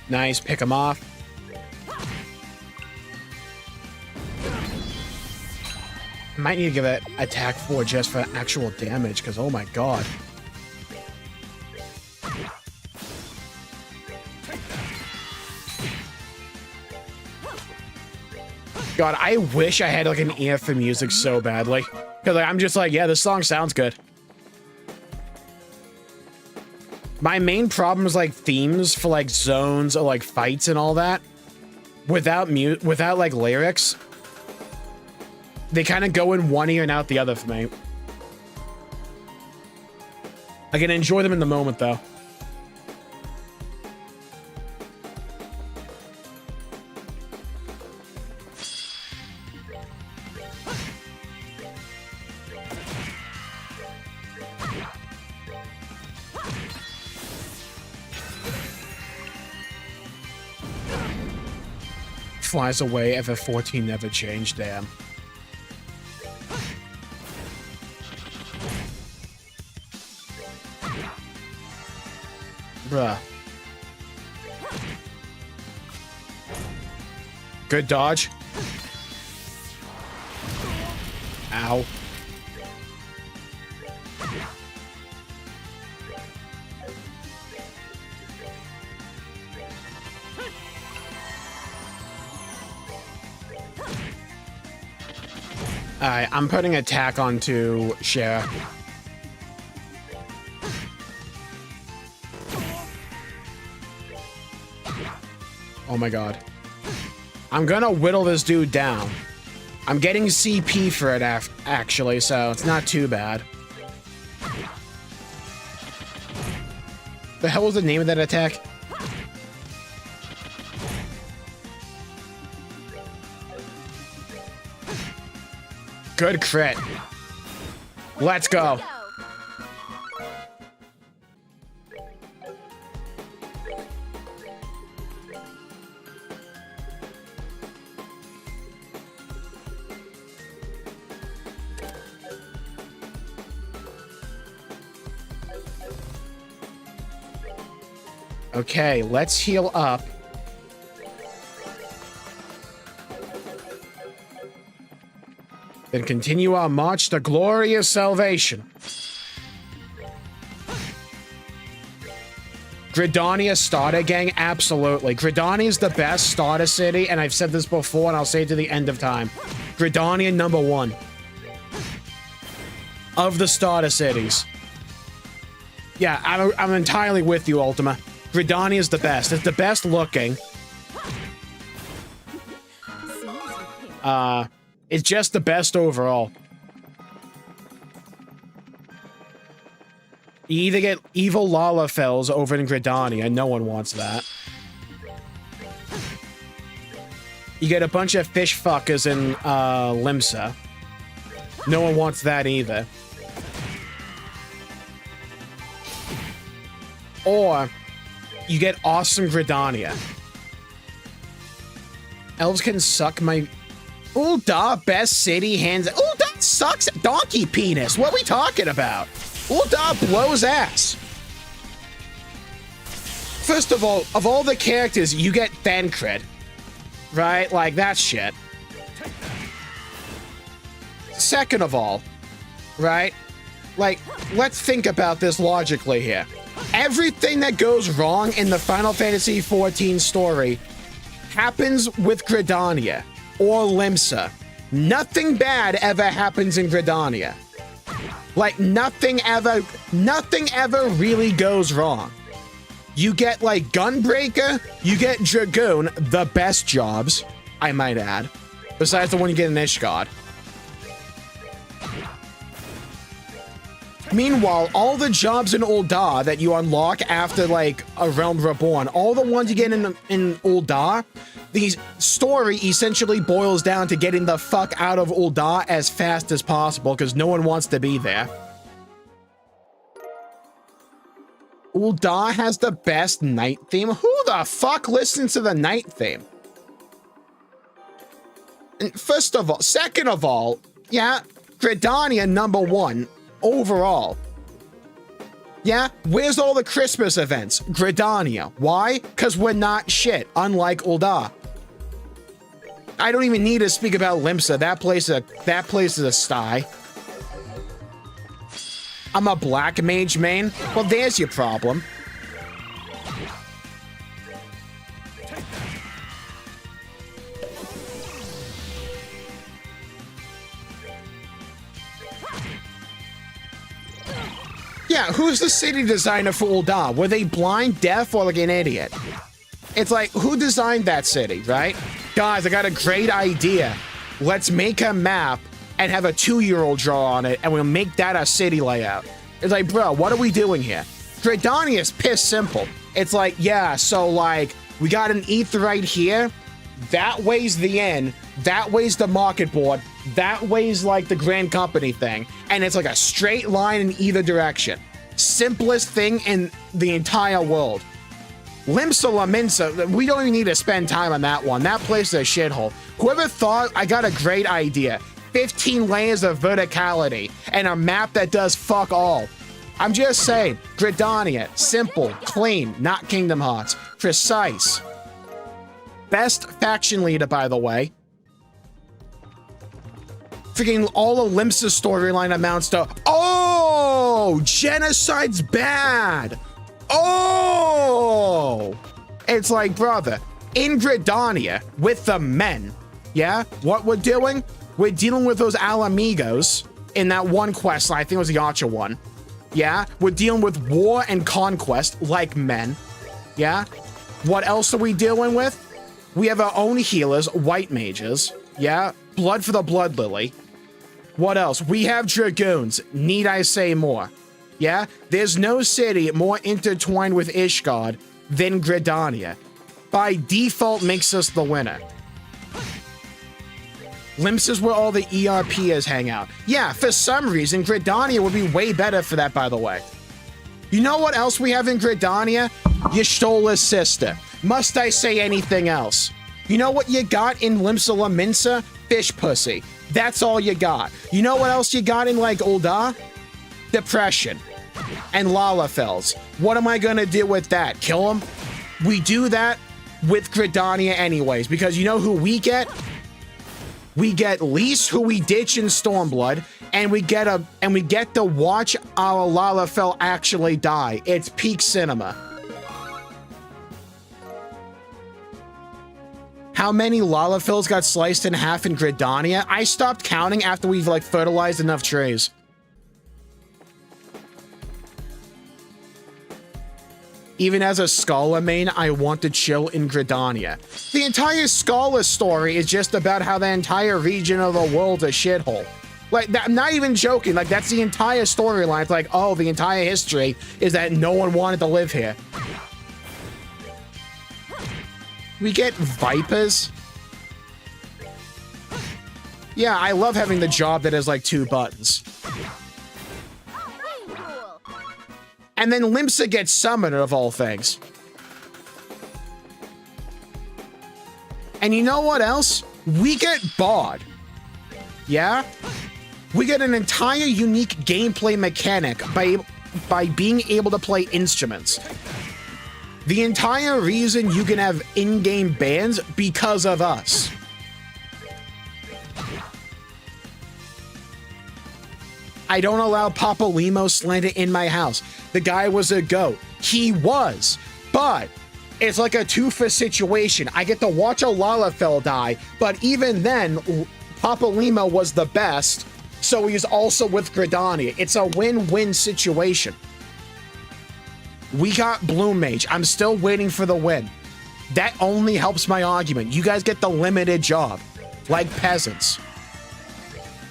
Speaker 1: Nice, pick him off. Might need to give that attack 4 just for actual damage, because oh my god. God, I wish I had like an ear for music so badly. Because like, I'm just like, yeah, this song sounds good. My main problem is like themes for like zones or like fights and all that. Without like lyrics, they kind of go in one ear and out the other for me. I can enjoy them in the moment, though. Flies away, FF14 never changed, damn. Bruh. Good dodge. Ow. Alright, I'm putting attack onto Cher. Oh my god. I'm gonna whittle this dude down. I'm getting CP for it actually, so it's not too bad. The hell was the name of that attack? Good crit. Let's go. Okay, let's heal up. Then continue our march to glorious salvation. Gridania starter gang? Absolutely. Gridania is the best starter city, and I've said this before, and I'll say it to the end of time. Gridania #1. Of the starter cities. Yeah, I'm entirely with you, Ultima. Gridania is the best. It's the best looking. It's just the best overall. You either get evil Lalafells over in Gridania, no one wants that. You get a bunch of fish fuckers in Limsa. No one wants that either. Or you get awesome Gridania. Elves can suck my... Ul'dah, best city, hands... Ul'dah sucks donkey penis. What are we talking about? Ul'dah blows ass. First of all the characters, you get Thancred. Right? Like, that's shit. Second of all, right? Like, let's think about this logically here. Everything that goes wrong in the Final Fantasy XIV story happens with Gridania or Limsa. Nothing bad ever happens in Gridania. Like, nothing ever really goes wrong. You get, like, Gunbreaker, you get Dragoon, the best jobs, I might add. Besides the one you get in Ishgard. Meanwhile, all the jobs in Ul'dah that you unlock after, like, A Realm Reborn, all the ones you get in Ul'dah, the story essentially boils down to getting the fuck out of Ul'dah as fast as possible, because no one wants to be there. Ul'dah has the best night theme? Who the fuck listens to the night theme? And second of all, yeah, Gridania #1 overall. Yeah, where's all the Christmas events? Gridania. Why? Because we're not shit, unlike Ul'dah. I don't even need to speak about Limsa. That place is a sty. I'm a black mage main? Well, there's your problem. Yeah, who's the city designer for Ul'dah? Were they blind, deaf, or like an idiot? It's like, who designed that city, right? Guys, I got a great idea. Let's make a map and have a 2-year-old draw on it, and we'll make that a city layout. It's like, bro, what are we doing here? Gridania is piss simple. It's like, yeah, so like, we got an ETH right here. That way's the inn. That way's the market board. That way's like the grand company thing. And it's like a straight line in either direction. Simplest thing in the entire world. Limsa La Minsa, we don't even need to spend time on that one. That place is a shithole. Whoever thought, I got a great idea. 15 layers of verticality and a map that does fuck all. I'm just saying, Gridania, simple, clean, not Kingdom Hearts, precise. Best faction leader, by the way. Freaking all of Limsa's storyline amounts to, oh, genocide's bad. Oh, it's like, brother, in Gridania with the men, yeah, what we're doing, we're dealing with those Alamigos in that one quest line. I think it was the Archer one. Yeah, we're dealing with war and conquest like men. Yeah, what else are we dealing with? We have our own healers, white mages. Yeah, blood for the blood lily. What else? We have dragoons. Need I say more? Yeah, there's no city more intertwined with Ishgard than Gridania. By default, makes us the winner. Limsa is where all the ERPs hang out. Yeah, for some reason, Gridania would be way better for that, by the way. You know what else we have in Gridania? Y'shtola's sister. Must I say anything else? You know what you got in Limsa La Minsa? Fish pussy. That's all you got. You know what else you got in, like, Ul'dah? Depression. And Lalafels. What am I gonna do with that? Kill them? We do that with Gridania anyways, because you know who we get? We get Lise, who we ditch in Stormblood, and we get to watch our Lalafell actually die. It's peak cinema. How many Lalafells got sliced in half in Gridania? I stopped counting after we've like fertilized enough trays. Even as a Scala main, I want to chill in Gridania. The entire Scala story is just about how the entire region of the world's a shithole. Like, I'm not even joking. Like, that's the entire storyline. It's like, oh, the entire history is that no one wanted to live here. We get Vipers. Yeah, I love having the job that has like 2 buttons. And then Limsa gets Summoner of all things. And you know what else? We get Bard. Yeah? We get an entire unique gameplay mechanic by being able to play instruments. The entire reason you can have in-game bands because of us. I don't allow Papa Limo slander in my house. The guy was a goat. He was. But it's like a two-for situation. I get to watch a Lalafell die, but even then, Papa Limo was the best, so he's also with Gridania. It's a win-win situation. We got Bloom Mage. I'm still waiting for the win. That only helps my argument. You guys get the limited job, like peasants.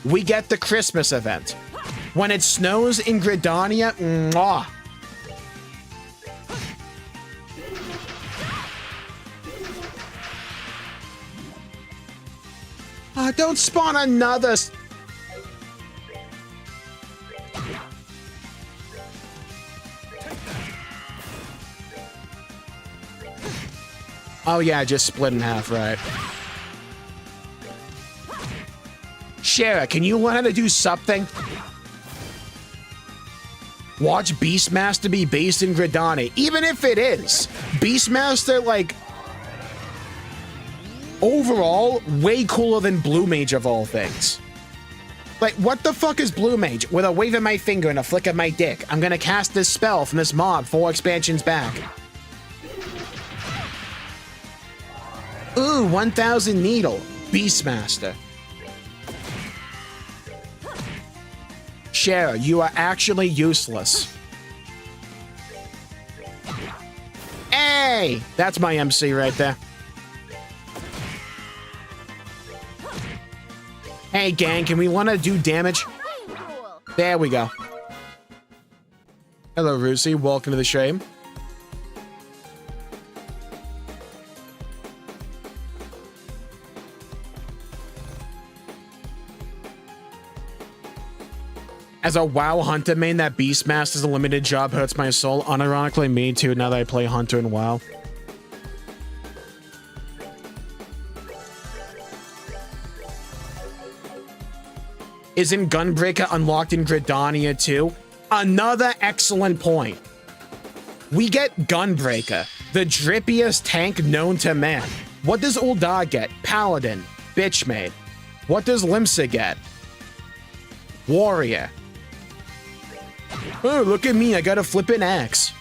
Speaker 1: We get the Christmas event. When it snows in Gridania, mwah. Don't spawn another... Oh yeah, just split in half, right. Shara, can you learn how to do something? Watch Beastmaster be based in Gridania. Even if it is, Beastmaster, like, overall, way cooler than Blue Mage of all things. Like, what the fuck is Blue Mage? With a wave of my finger and a flick of my dick, I'm gonna cast this spell from this mob 4 expansions back. Ooh, 1000 Needle. Beastmaster. Shara, you are actually useless. Hey! That's my MC right there. Hey, gang, can we want to do damage? There we go. Hello, Rusi. Welcome to the stream. As a WoW Hunter main, that Beastmaster's a limited job hurts my soul. Unironically, me too, now that I play Hunter in WoW. Isn't Gunbreaker unlocked in Gridania too? Another excellent point. We get Gunbreaker, the drippiest tank known to man. What does Uldar get? Paladin. Bitchmaid. What does Limsa get? Warrior. Oh, look at me, I got a flippin' axe.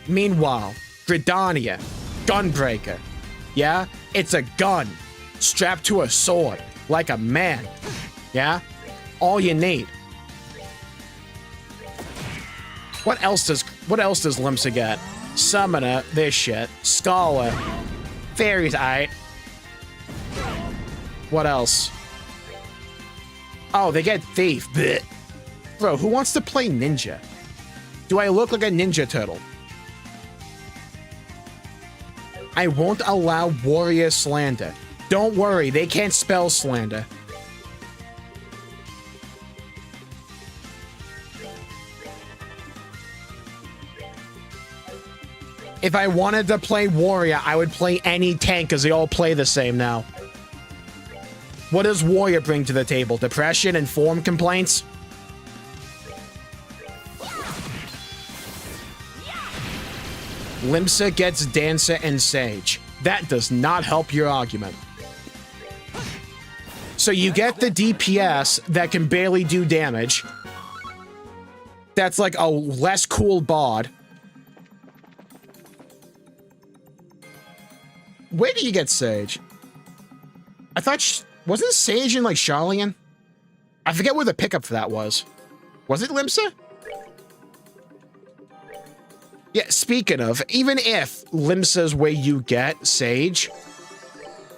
Speaker 1: Meanwhile, Gridania, Gunbreaker. Yeah? It's a gun, strapped to a sword, like a man. Yeah? All you need. What else does Limsa get? Summoner, this shit. Scholar. Fairies, aight. What else? Oh, they get Thief. Blech. Bro, who wants to play Ninja? Do I look like a Ninja Turtle? I won't allow Warrior slander. Don't worry, they can't spell slander. If I wanted to play Warrior, I would play any tank because they all play the same now. What does Warrior bring to the table? Depression and form complaints? Limsa gets Dancer and Sage. That does not help your argument. So you get the DPS that can barely do damage. That's like a less cool bod. Where do you get Sage? I thought... wasn't Sage in, like, Charlian? I forget where the pickup for that was. Was it Limsa? Yeah, speaking of, even if Limsa's where you get Sage,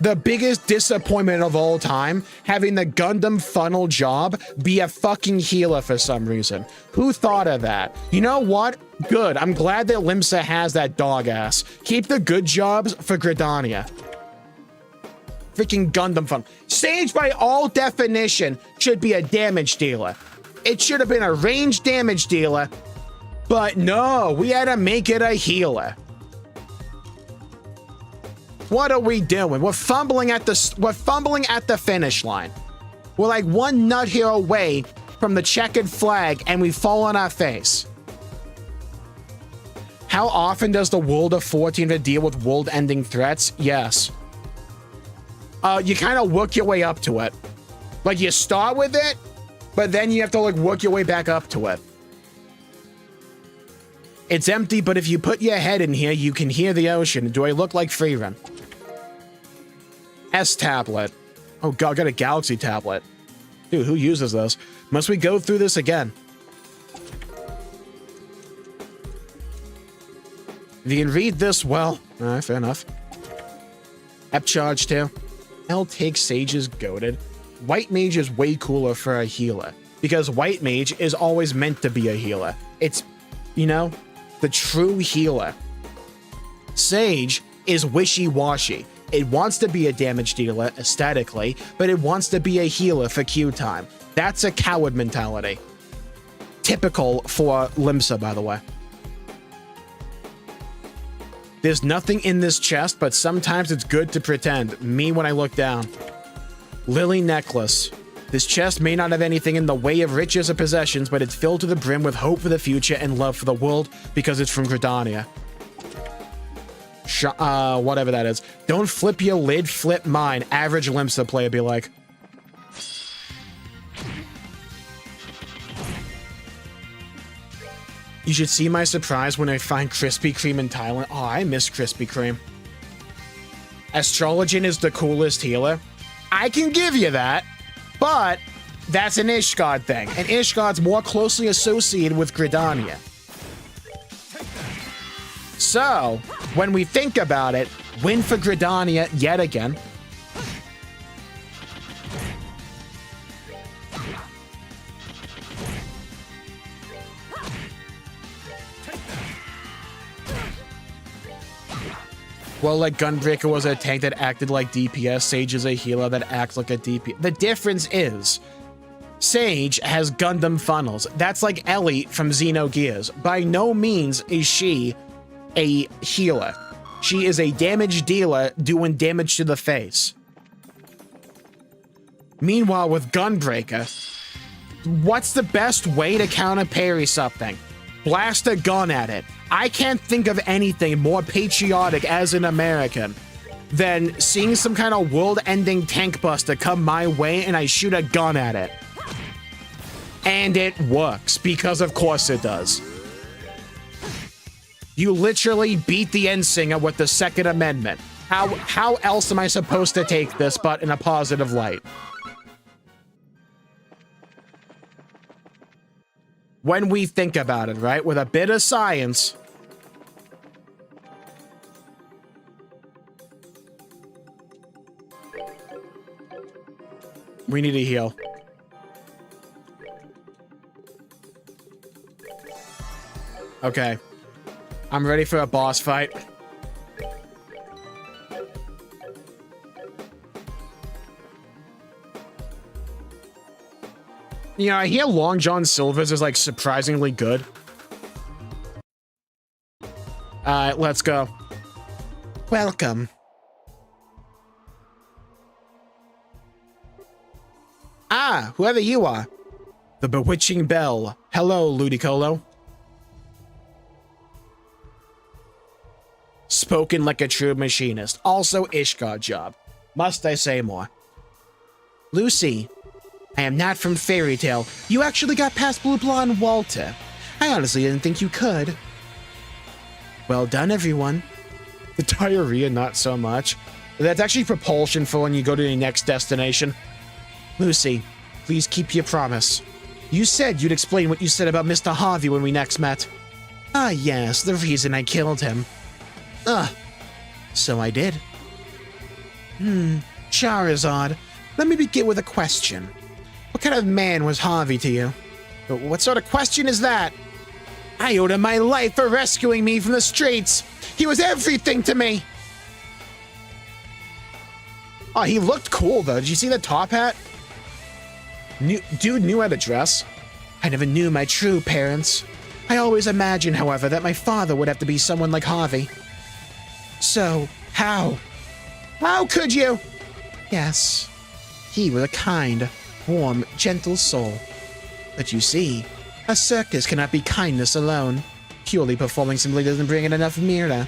Speaker 1: the biggest disappointment of all time, having the Gundam funnel job be a fucking healer for some reason. Who thought of that? You know what? Good. I'm glad that Limsa has that dog ass. Keep the good jobs for Gridania. Freaking Gundam funnel. Sage, by all definition, should be a damage dealer. It should have been a ranged damage dealer. But no, we had to make it a healer. What are we doing? We're fumbling at the finish line. We're like one nut here away from the checkered flag, and we fall on our face. How often does the World of 14 deal with world-ending threats? Yes. You kind of work your way up to it. Like, you start with it, but then you have to, like, work your way back up to it. It's empty, but if you put your head in here, you can hear the ocean. Do I look like Freerun? S-tablet. Oh god, I got a Galaxy tablet. Dude, who uses those? Must we go through this again? If you can read this well... Alright, fair enough. Ep charge too. L takes Sage's goated. White Mage is way cooler for a healer. Because White Mage is always meant to be a healer. It's, you know, the true healer. Sage is wishy-washy. It wants to be a damage dealer aesthetically, but it wants to be a healer for queue time. That's a coward mentality. Typical for Limsa, by the way. There's nothing in this chest, but sometimes it's good to pretend. Me when I look down. Lily necklace. This chest may not have anything in the way of riches or possessions, but it's filled to the brim with hope for the future and love for the world because it's from Gridania. Whatever that is. Don't flip your lid, flip mine. Average Limsa player be like. You should see my surprise when I find Krispy Kreme in Thailand. Oh, I miss Krispy Kreme. Astrologian is the coolest healer. I can give you that, but that's an Ishgard thing, and Ishgard's more closely associated with Gridania. So, when we think about it, win for Gridania yet again. Well, like Gunbreaker was a tank that acted like DPS, Sage is a healer that acts like a DPS. The difference is, Sage has Gundam funnels. That's like Ellie from Xenogears. By no means is she a healer. She is a damage dealer doing damage to the face. Meanwhile, with Gunbreaker, what's the best way to counter parry something? Blast a gun at it. I can't think of anything more patriotic as an American than seeing some kind of world-ending tank buster come my way and I shoot a gun at it. And it works, because of course it does. You literally beat the Endsinger with the Second Amendment. How else am I supposed to take this but in a positive light? When we think about it, right? With a bit of science. We need a heal. Okay. I'm ready for a boss fight. You know, I hear Long John Silver's is like surprisingly good. Alright, let's go. Welcome. Ah, whoever you are. The bewitching bell. Hello, Ludicolo. Spoken like a true machinist. Also Ishgard job. Must I say more? Lucy. I am not from Fairy Tale. You actually got past Blue Blonde Walter. I honestly didn't think you could. Well done, everyone. The diarrhea, not so much. That's actually propulsion for when you go to your next destination. Lucy, please keep your promise. You said you'd explain what you said about Mr. Harvey when we next met. Ah, yes, the reason I killed him. So I did. Charizard, let me begin with a question. What kind of man was Harvey to you? What sort of question is that? I owed him my life for rescuing me from the streets. He was everything to me. Oh, he looked cool, though. Did you see the top hat? Dude knew how to dress. I never knew my true parents. I always imagined, however, that my father would have to be someone like Harvey. So, how? How could you? Yes, he was a kind, warm, gentle soul. But you see, a circus cannot be kindness alone. Purely performing simply doesn't bring in enough mirror.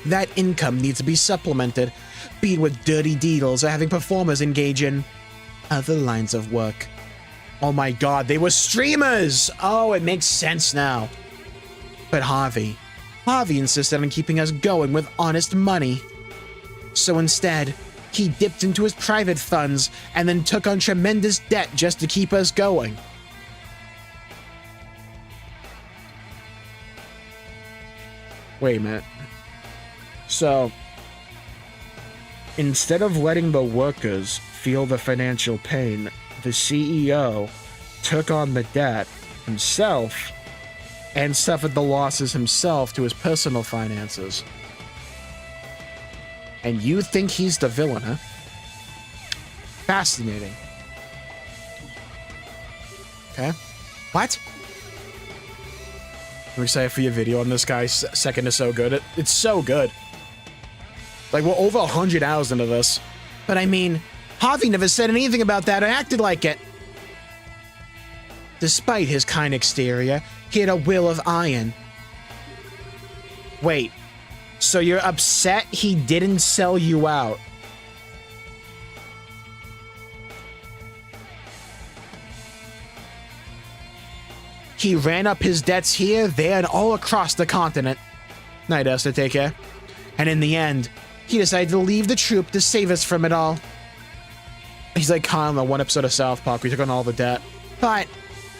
Speaker 1: That income needs to be supplemented, be it with dirty deals or having performers engage in other lines of work. Oh my god, they were streamers! Oh, it makes sense now. But Harvey insisted on keeping us going with honest money. So instead, he dipped into his private funds and then took on tremendous debt just to keep us going. Wait a minute. So, instead of letting the workers feel the financial pain, the CEO took on the debt himself and suffered the losses himself to his personal finances. And you think he's the villain, huh? Fascinating. Okay. What? I'm excited for your video on this guy. Second is so good. It's so good. Like, we're over 100 hours into this. But I mean, Harvey never said anything about that or acted like it. Despite his kind exterior, he had a will of iron. Wait, so you're upset he didn't sell you out? He ran up his debts here, there, and all across the continent. Night, Esther, take care. And in the end, he decided to leave the troop to save us from it all. He's like Kyle in the one episode of South Park where he took on all the debt. But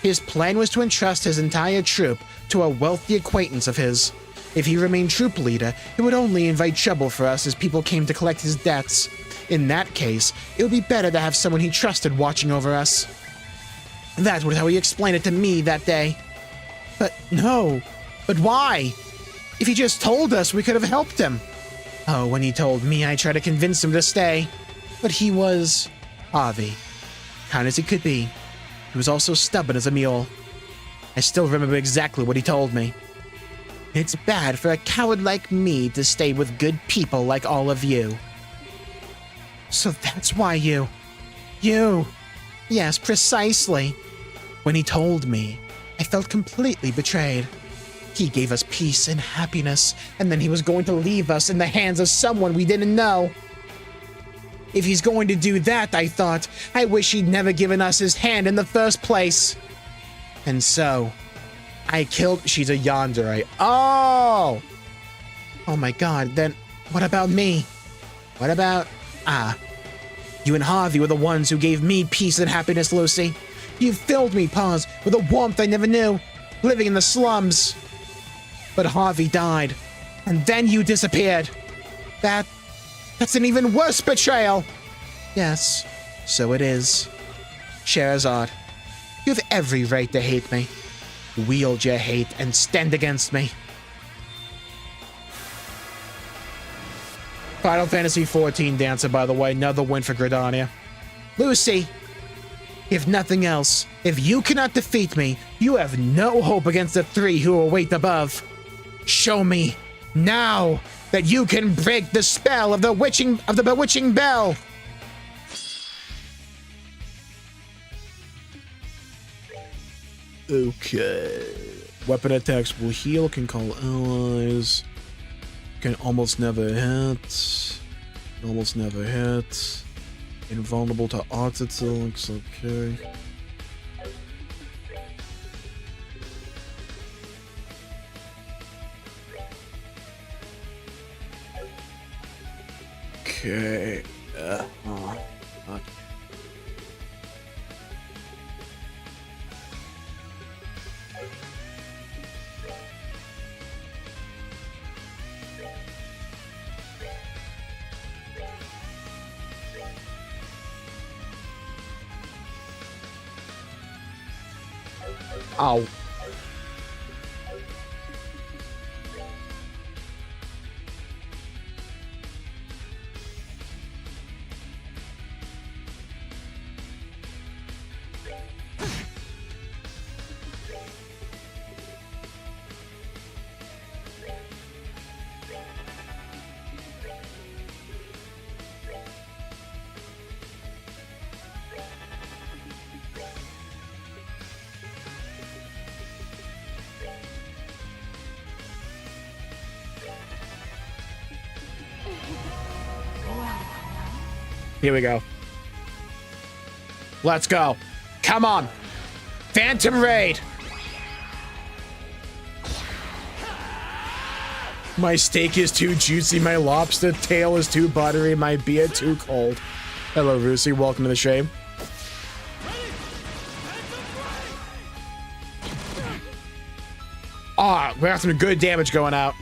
Speaker 1: his plan was to entrust his entire troop to a wealthy acquaintance of his. If he remained troop leader, it would only invite trouble for us as people came to collect his debts. In that case, it would be better to have someone he trusted watching over us. That was how he explained it to me that day. But no. But why? If he just told us, we could have helped him. Oh, when he told me, I tried to convince him to stay. But he was... Harvey. Kind as he could be. He was also stubborn as a mule. I still remember exactly what he told me. It's bad for a coward like me to stay with good people like all of you. So that's why you... Yes, precisely. When he told me, I felt completely betrayed. He gave us peace and happiness, and then he was going to leave us in the hands of someone we didn't know. If he's going to do that, I thought, I wish he'd never given us his hand in the first place. And so, I killed... She's a yandere. Oh! Oh my god, then what about me? What about... You and Harvey were the ones who gave me peace and happiness, Lucy. You filled me, Paz, with a warmth I never knew, living in the slums. But Harvey died, and then you disappeared. That's an even worse betrayal. Yes, so it is. Scheherazade, you have every right to hate me. Wield your hate and stand against me. Final Fantasy XIV Dancer, by the way, another win for Gridania. Lucy, if nothing else, if you cannot defeat me, you have no hope against the three who await above. Show me, now, that you can break the spell of the bewitching bell. Okay. Weapon attacks will heal, can call allies. Can almost never hit. Almost never hit. Invulnerable to art attacks, okay. Okay. Okay. Ow. Here we go. Let's go. Come on. Phantom Raid. My steak is too juicy. My lobster tail is too buttery. My beer too cold. Hello, Rusi. Welcome to the stream. Ah, we have some good damage going out.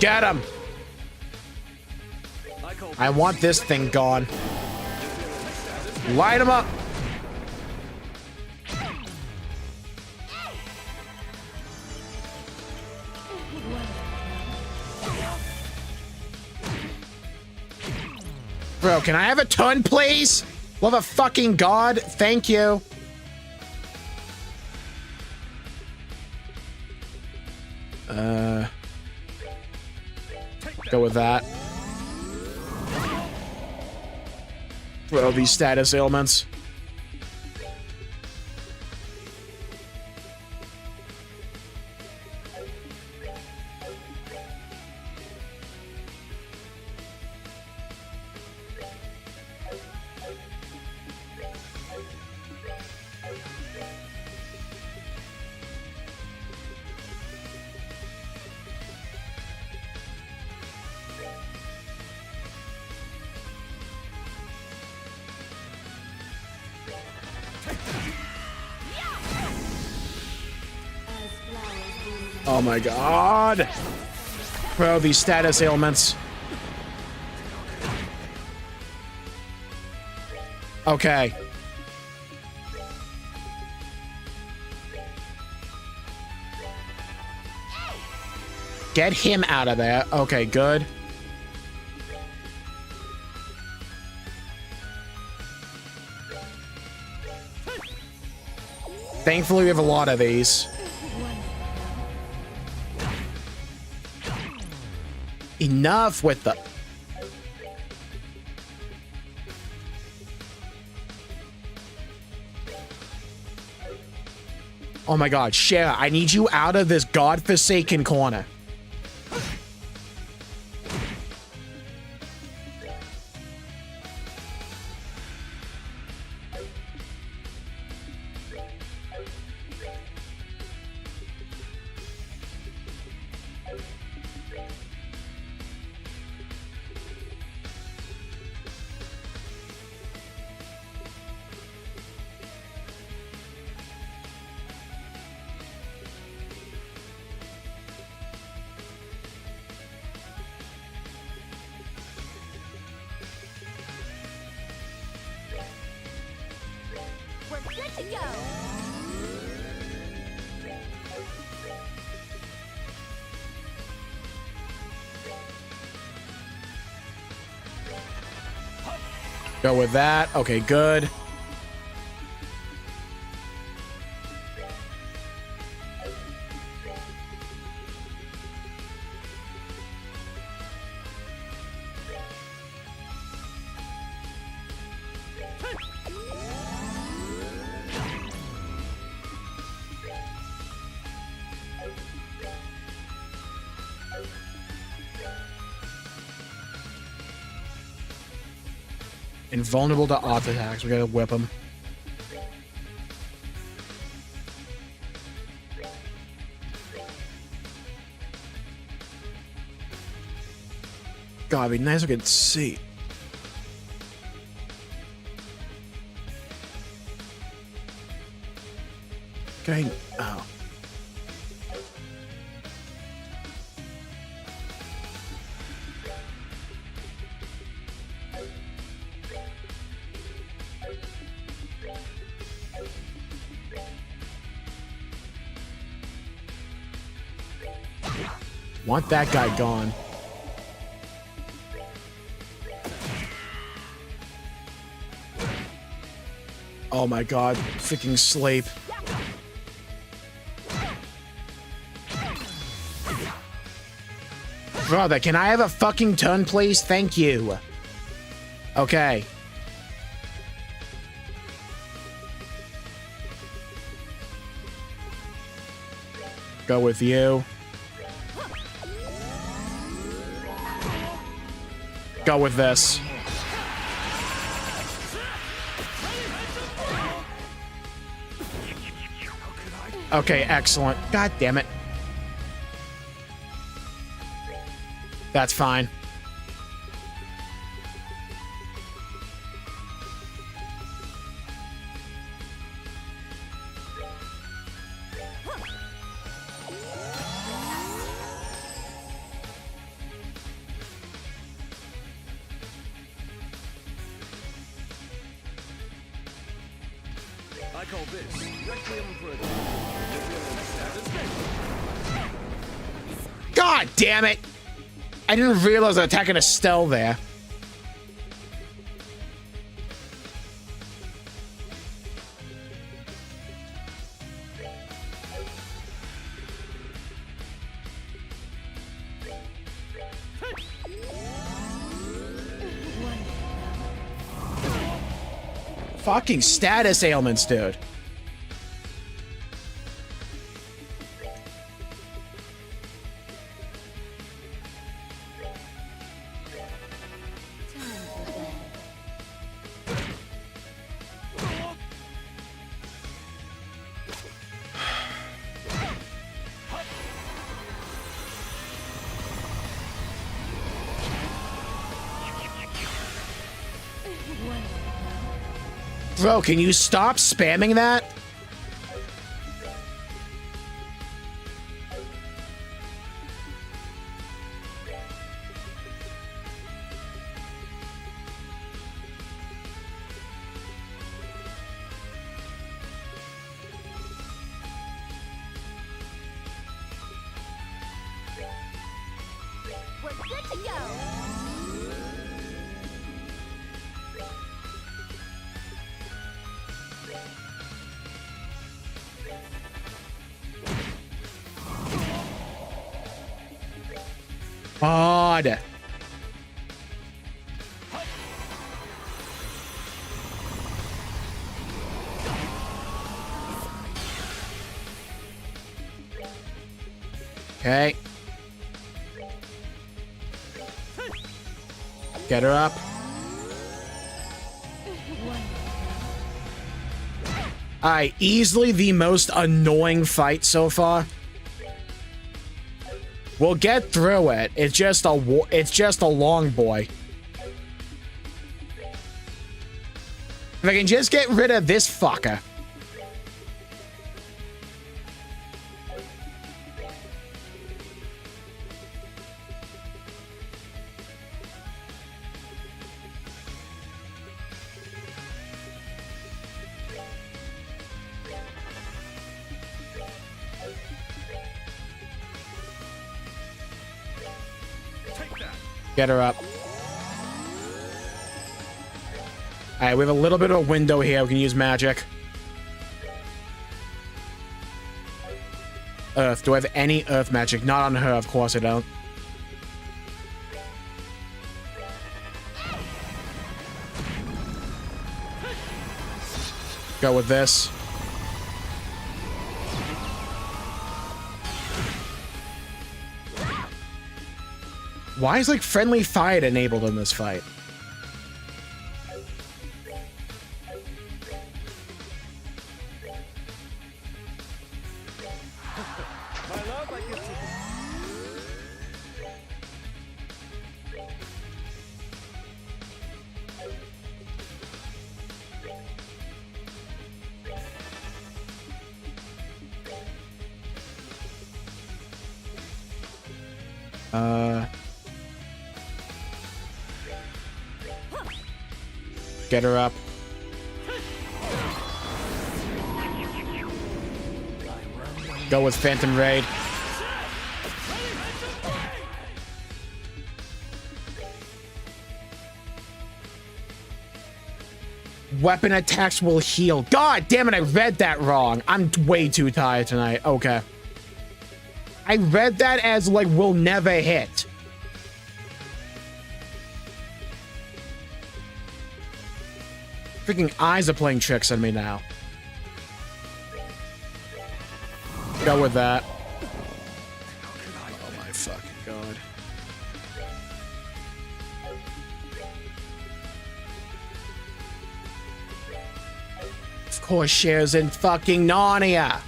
Speaker 1: Get him! I want this thing gone. Light him up! Bro, can I have a ton, please? Love a fucking god. Thank you. Go with that. Bro, these status ailments. Oh my god! Bro, these status ailments. Okay. Get him out of there. Okay, good. Thankfully, we have a lot of these. Enough with the... Oh my god, Cher, I need you out of this godforsaken corner.
Speaker 3: We're good to go.
Speaker 1: Go with that. Okay, good. Invulnerable to auto attacks. We gotta whip him. God, it'd be nice if we could see. Okay. Oh. Want that guy gone. Oh my god, freaking sleep. Brother, can I have a fucking turn, please? Thank you. Okay. Go with you. Go with this. Okay, excellent. God damn it. That's fine.
Speaker 2: I call this Requiem for a
Speaker 1: God damn it! I didn't realize I was attacking Estelle there. Fucking status ailments, dude. Bro, can you stop spamming that?
Speaker 3: to go.
Speaker 1: God. Okay. Get her up. Alright, easily the most annoying fight so far. We'll get through it. It's just a long boy. If I can just get rid of this fucker. Get her up. Alright, we have a little bit of a window here. We can use magic. Earth. Do I have any earth magic? Not on her, of course I don't. Go with this. Why is, like, friendly fire enabled in this fight?
Speaker 2: My love, I give to
Speaker 1: Get her up. Go with Phantom Raid. Weapon attacks will heal. God damn it, I read that wrong. I'm way too tired tonight. Okay. I read that as, like, will never hit. Freaking eyes are playing tricks on me now. Go with that. Oh my fucking god. Of course, Cher's in fucking Narnia.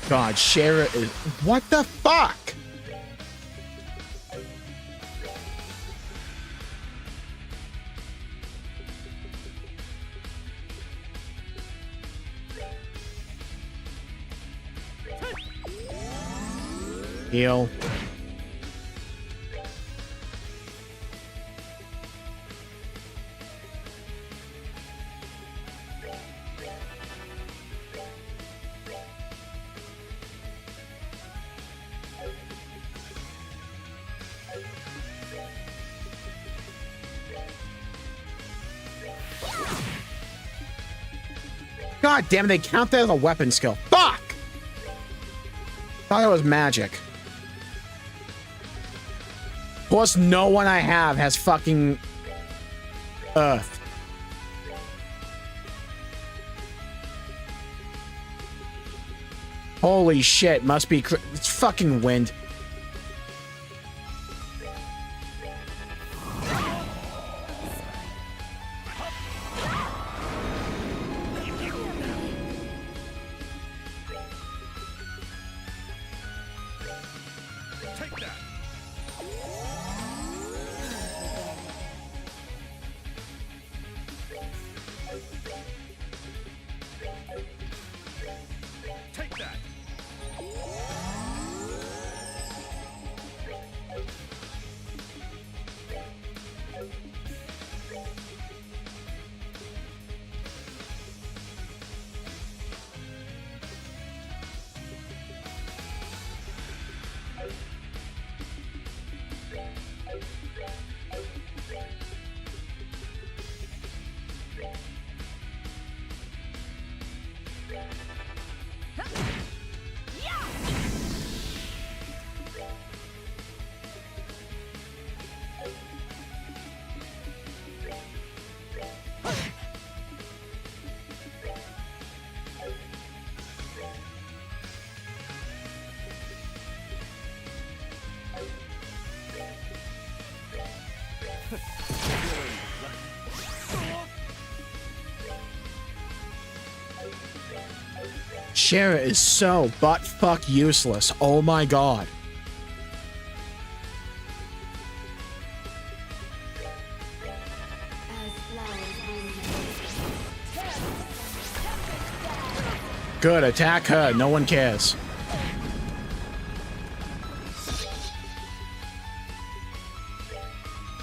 Speaker 1: God, Cher is... What the fuck? Heal. God damn it, they count that as a weapon skill. Fuck! Thought it was magic. Of course, no one I have has fucking Earth. Holy shit, must be... It's fucking wind. Shara is so butt-fuck useless. Oh my god. Good, attack her. No one cares.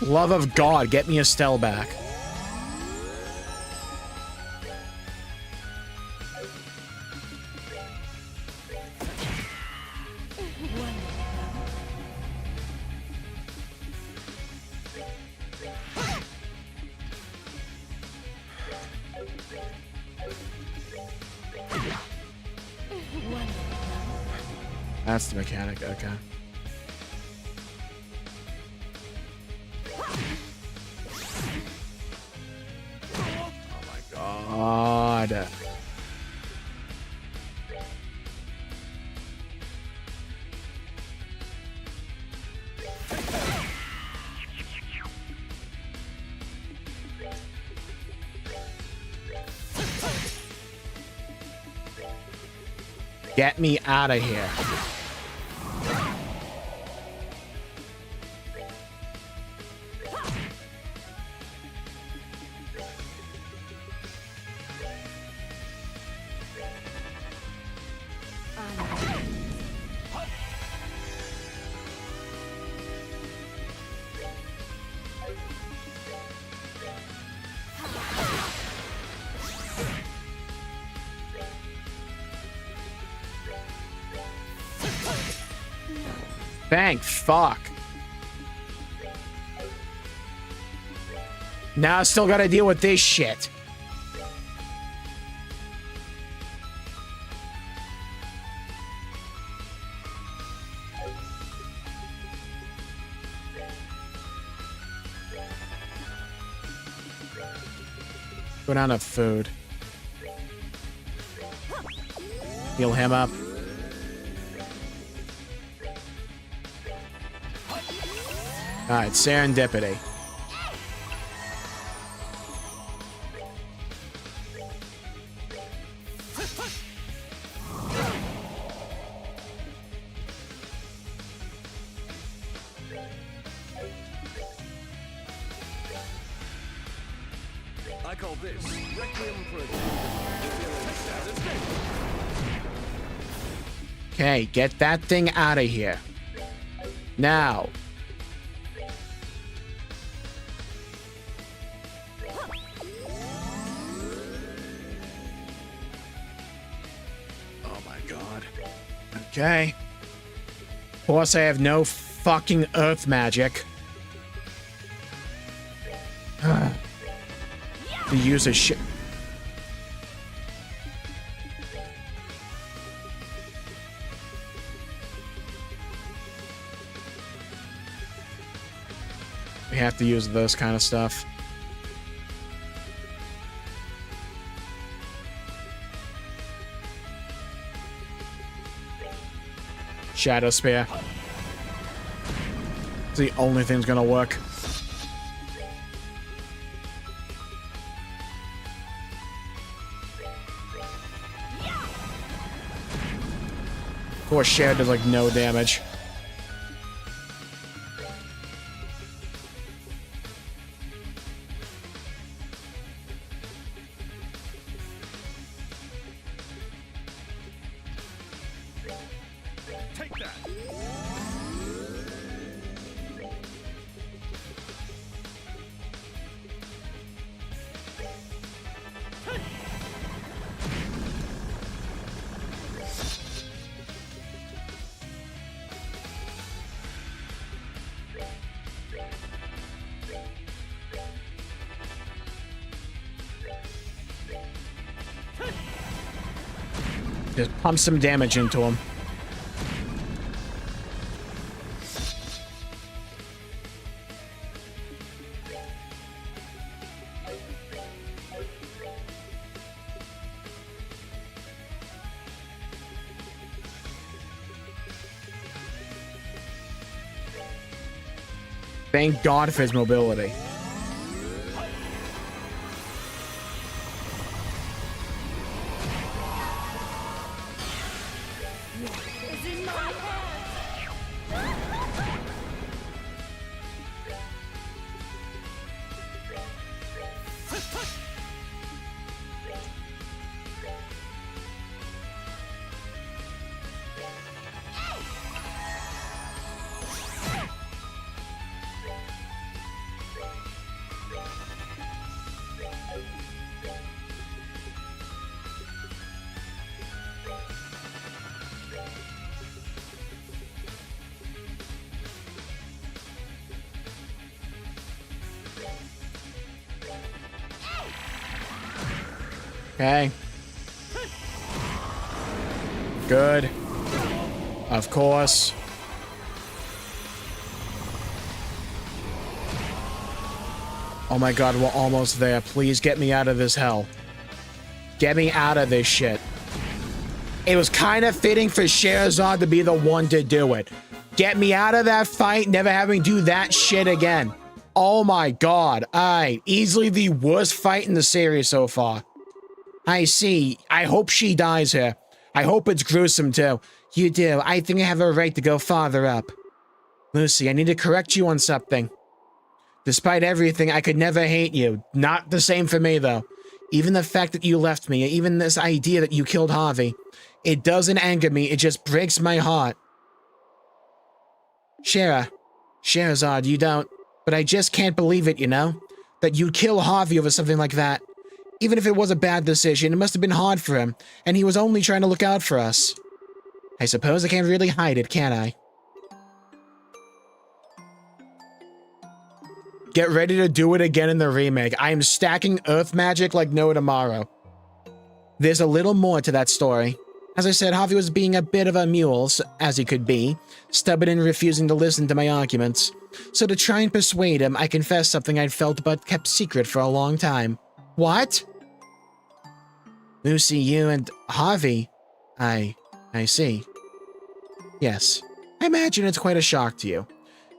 Speaker 1: Love of God, get me Estelle back. That's the mechanic, okay. Oh my god. Get me out of here. Thank fuck. Now I still gotta deal with this shit. Go down to food. Heal him up. Alright, serendipity.
Speaker 2: I call this Requiem for
Speaker 1: Okay, get that thing out of here. Now. Oh my god. Okay. Of course, I have no fucking earth magic. The use of shit. We have to use those kind of stuff. Shadow Spear. It's the only thing that's gonna work. Of course, Shadow does like no damage.
Speaker 2: Take that.
Speaker 1: Just pump some damage into him. Thank God for his mobility.
Speaker 3: Is in my hands.
Speaker 1: Okay. Good. Of course. Oh my God, we're almost there. Please get me out of this hell. Get me out of this shit. It was kind of fitting for Sherazad to be the one to do it. Get me out of that fight, never having to do that shit again. Oh my God. Alright, easily the worst fight in the series so far. I see. I hope she dies here. I hope it's gruesome too. You do. I think I have a right to go farther up. Lucy, I need to correct you on something. Despite everything, I could never hate you. Not the same for me, though. Even the fact that you left me, even this idea that you killed Harvey, it doesn't anger me, it just breaks my heart. Sherazad, you don't. But I just can't believe it, you know? That you'd kill Harvey over something like that. Even if it was a bad decision, it must have been hard for him, and he was only trying to look out for us. I suppose I can't really hide it, can I? Get ready to do it again in the remake. I am stacking Earth magic like no tomorrow. There's a little more to that story. As I said, Harvey was being a bit of a mule, as he could be, stubborn and refusing to listen to my arguments. So to try and persuade him, I confessed something I'd felt but kept secret for a long time. What? Lucy, you and Harvey? I see. Yes. I imagine it's quite a shock to you.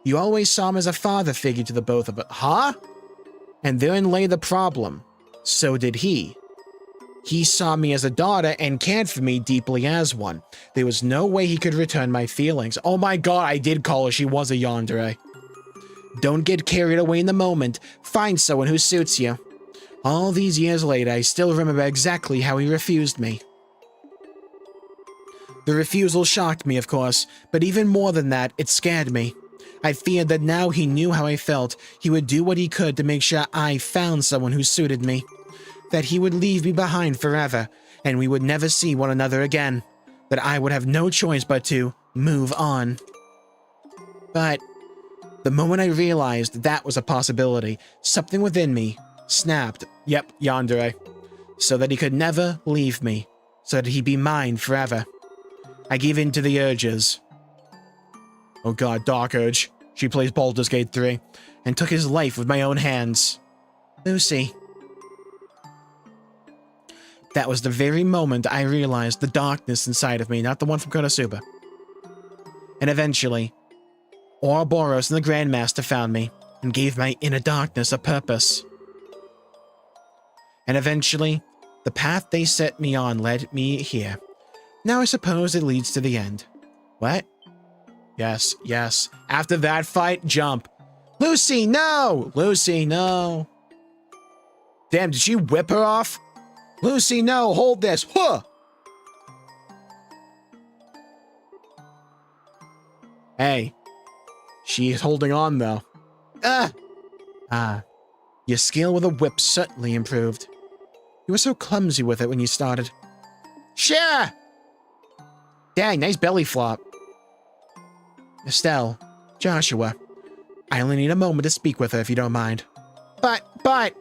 Speaker 1: You always saw him as a father figure to the both of us. Huh? And therein lay the problem. So did he. He saw me as a daughter and cared for me deeply as one. There was no way he could return my feelings. Oh my God, I did call her. She was a yandere. Don't get carried away in the moment. Find someone who suits you. All these years later, I still remember exactly how he refused me. The refusal shocked me, of course, but even more than that, it scared me. I feared that now he knew how I felt, he would do what he could to make sure I found someone who suited me. That he would leave me behind forever, and we would never see one another again. That I would have no choice but to move on. But the moment I realized that was a possibility, something within me snapped. Yep, yandere. So that he could never leave me. So that he'd be mine forever. I gave in to the urges. Oh God, Dark Urge. She plays Baldur's Gate 3. And took his life with my own hands. Lucy. That was the very moment I realized the darkness inside of me, not the one from Konosuba. And eventually, Ouroboros and the Grandmaster found me and gave my inner darkness a purpose. And eventually, the path they set me on led me here. Now I suppose it leads to the end. What? Yes, yes. After that fight, jump. Lucy, no! Lucy, no. Damn, did she whip her off? Lucy, no, hold this. Huh! Hey. She's holding on, though. Your skill with a whip certainly improved. You were so clumsy with it when you started. Sure! Dang, nice belly flop. Estelle, Joshua, I only need a moment to speak with her if you don't mind. But...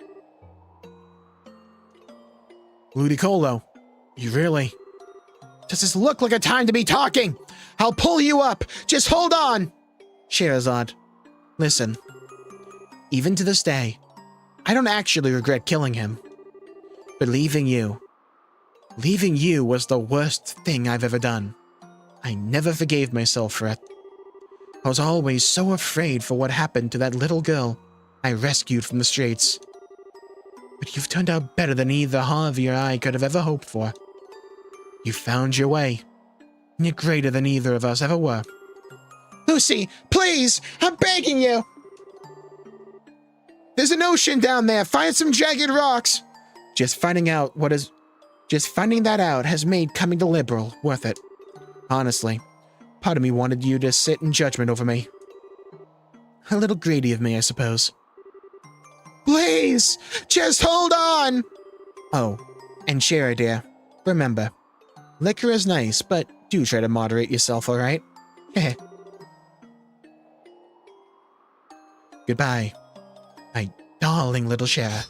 Speaker 1: Ludicolo, you really... Does this look like a time to be talking? I'll pull you up. Just hold on. Scheherazade, listen. Even to this day, I don't actually regret killing him. But leaving you was the worst thing I've ever done. I never forgave myself for it. I was always so afraid for what happened to that little girl I rescued from the streets. But you've turned out better than either Harvey or I could have ever hoped for. You found your way, and you're greater than either of us ever were. Lucy, please, I'm begging you. There's an ocean down there. Find some jagged rocks. Just finding that out has made coming to Liberal worth it. Honestly, part of me wanted you to sit in judgment over me. A little greedy of me, I suppose. Please, just hold on. Oh, and Shara, dear, remember, liquor is nice, but do try to moderate yourself, all right? Heh. Goodbye, my darling little Shara.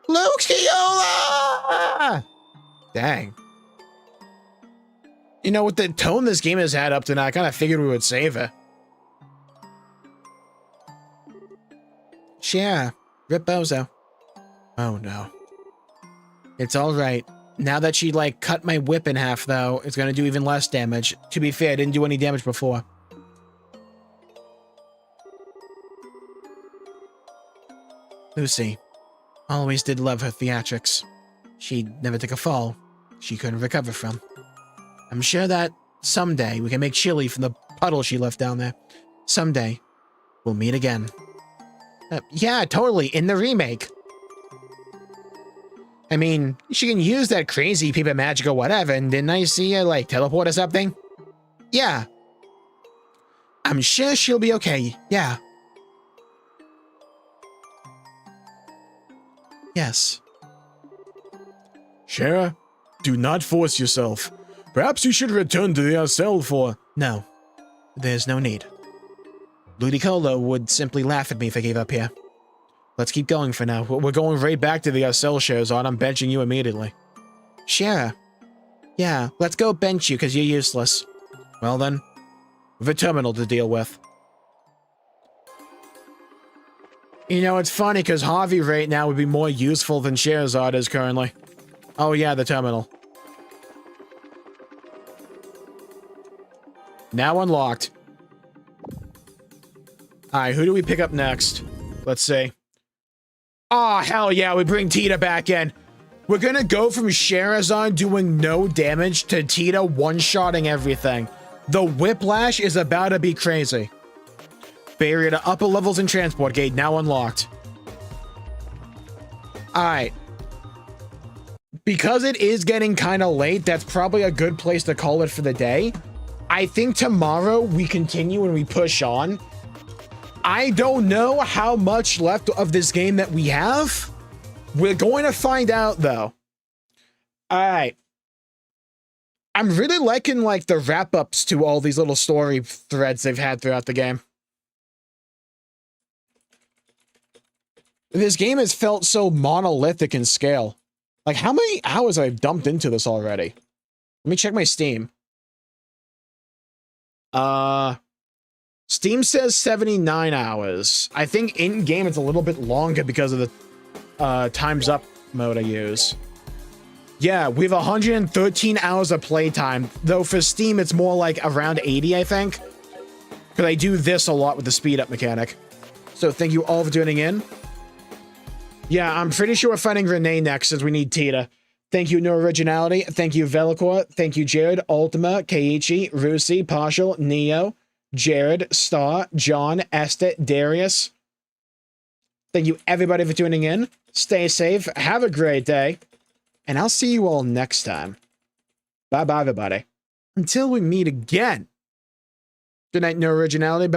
Speaker 1: Luxiola! Dang. You know, with the tone this game has had up to now, I kind of figured we would save her. Shara, rip Bozo. Oh no. It's alright. Now that she, like, cut my whip in half, though, it's gonna do even less damage. To be fair, I didn't do any damage before. Lucy always did love her theatrics. She never took a fall she couldn't recover from. I'm sure that someday we can make chili from the puddle she left down there. Someday we'll meet again. Yeah, totally, in the remake. I mean, she can use that crazy paper magic or whatever, and didn't I see her, like, teleport or something? Yeah. I'm sure she'll be okay, yeah. Yes. Shara, do not force yourself. Perhaps you should return to the cell for... No, there's no need. Ludicolo would simply laugh at me if I gave up here. Let's keep going for now. We're going right back to the cell shows on. I'm benching you immediately. Shara. Yeah, let's go bench you because you're useless. Well then, we've a terminal to deal with. You know, it's funny because Harvey right now would be more useful than Scheherazade is currently. Oh yeah, the terminal. Now unlocked. Alright, who do we pick up next? Let's see. Oh, hell yeah, we bring Tita back in. We're gonna go from Scheherazade doing no damage to Tita one-shotting everything. The whiplash is about to be crazy. Barrier to upper levels and transport gate now unlocked. Alright. Because it is getting kind of late, that's probably a good place to call it for the day. I think tomorrow we continue and we push on. I don't know how much left of this game that we have. We're going to find out, though. Alright. I'm really liking, like, the wrap-ups to all these little story threads they've had throughout the game. This game has felt so monolithic in scale. Like, how many hours have I dumped into this already? Let me check my Steam. Steam says 79 hours. I think in-game it's a little bit longer because of the time's up mode I use. Yeah, we have 113 hours of playtime, though for Steam it's more like around 80, I think. Because I do this a lot with the speed up mechanic. So thank you all for tuning in. Yeah, I'm pretty sure we're finding Renee next since we need Tita. Thank you, No Originality. Thank you, Velicor. Thank you, Jared, Ultima, Keiichi, Rusi, Partial, Neo, Jared, Star, John, Esther, Darius. Thank you, everybody, for tuning in. Stay safe. Have a great day. And I'll see you all next time. Bye-bye, everybody. Until we meet again. Good night, No Originality.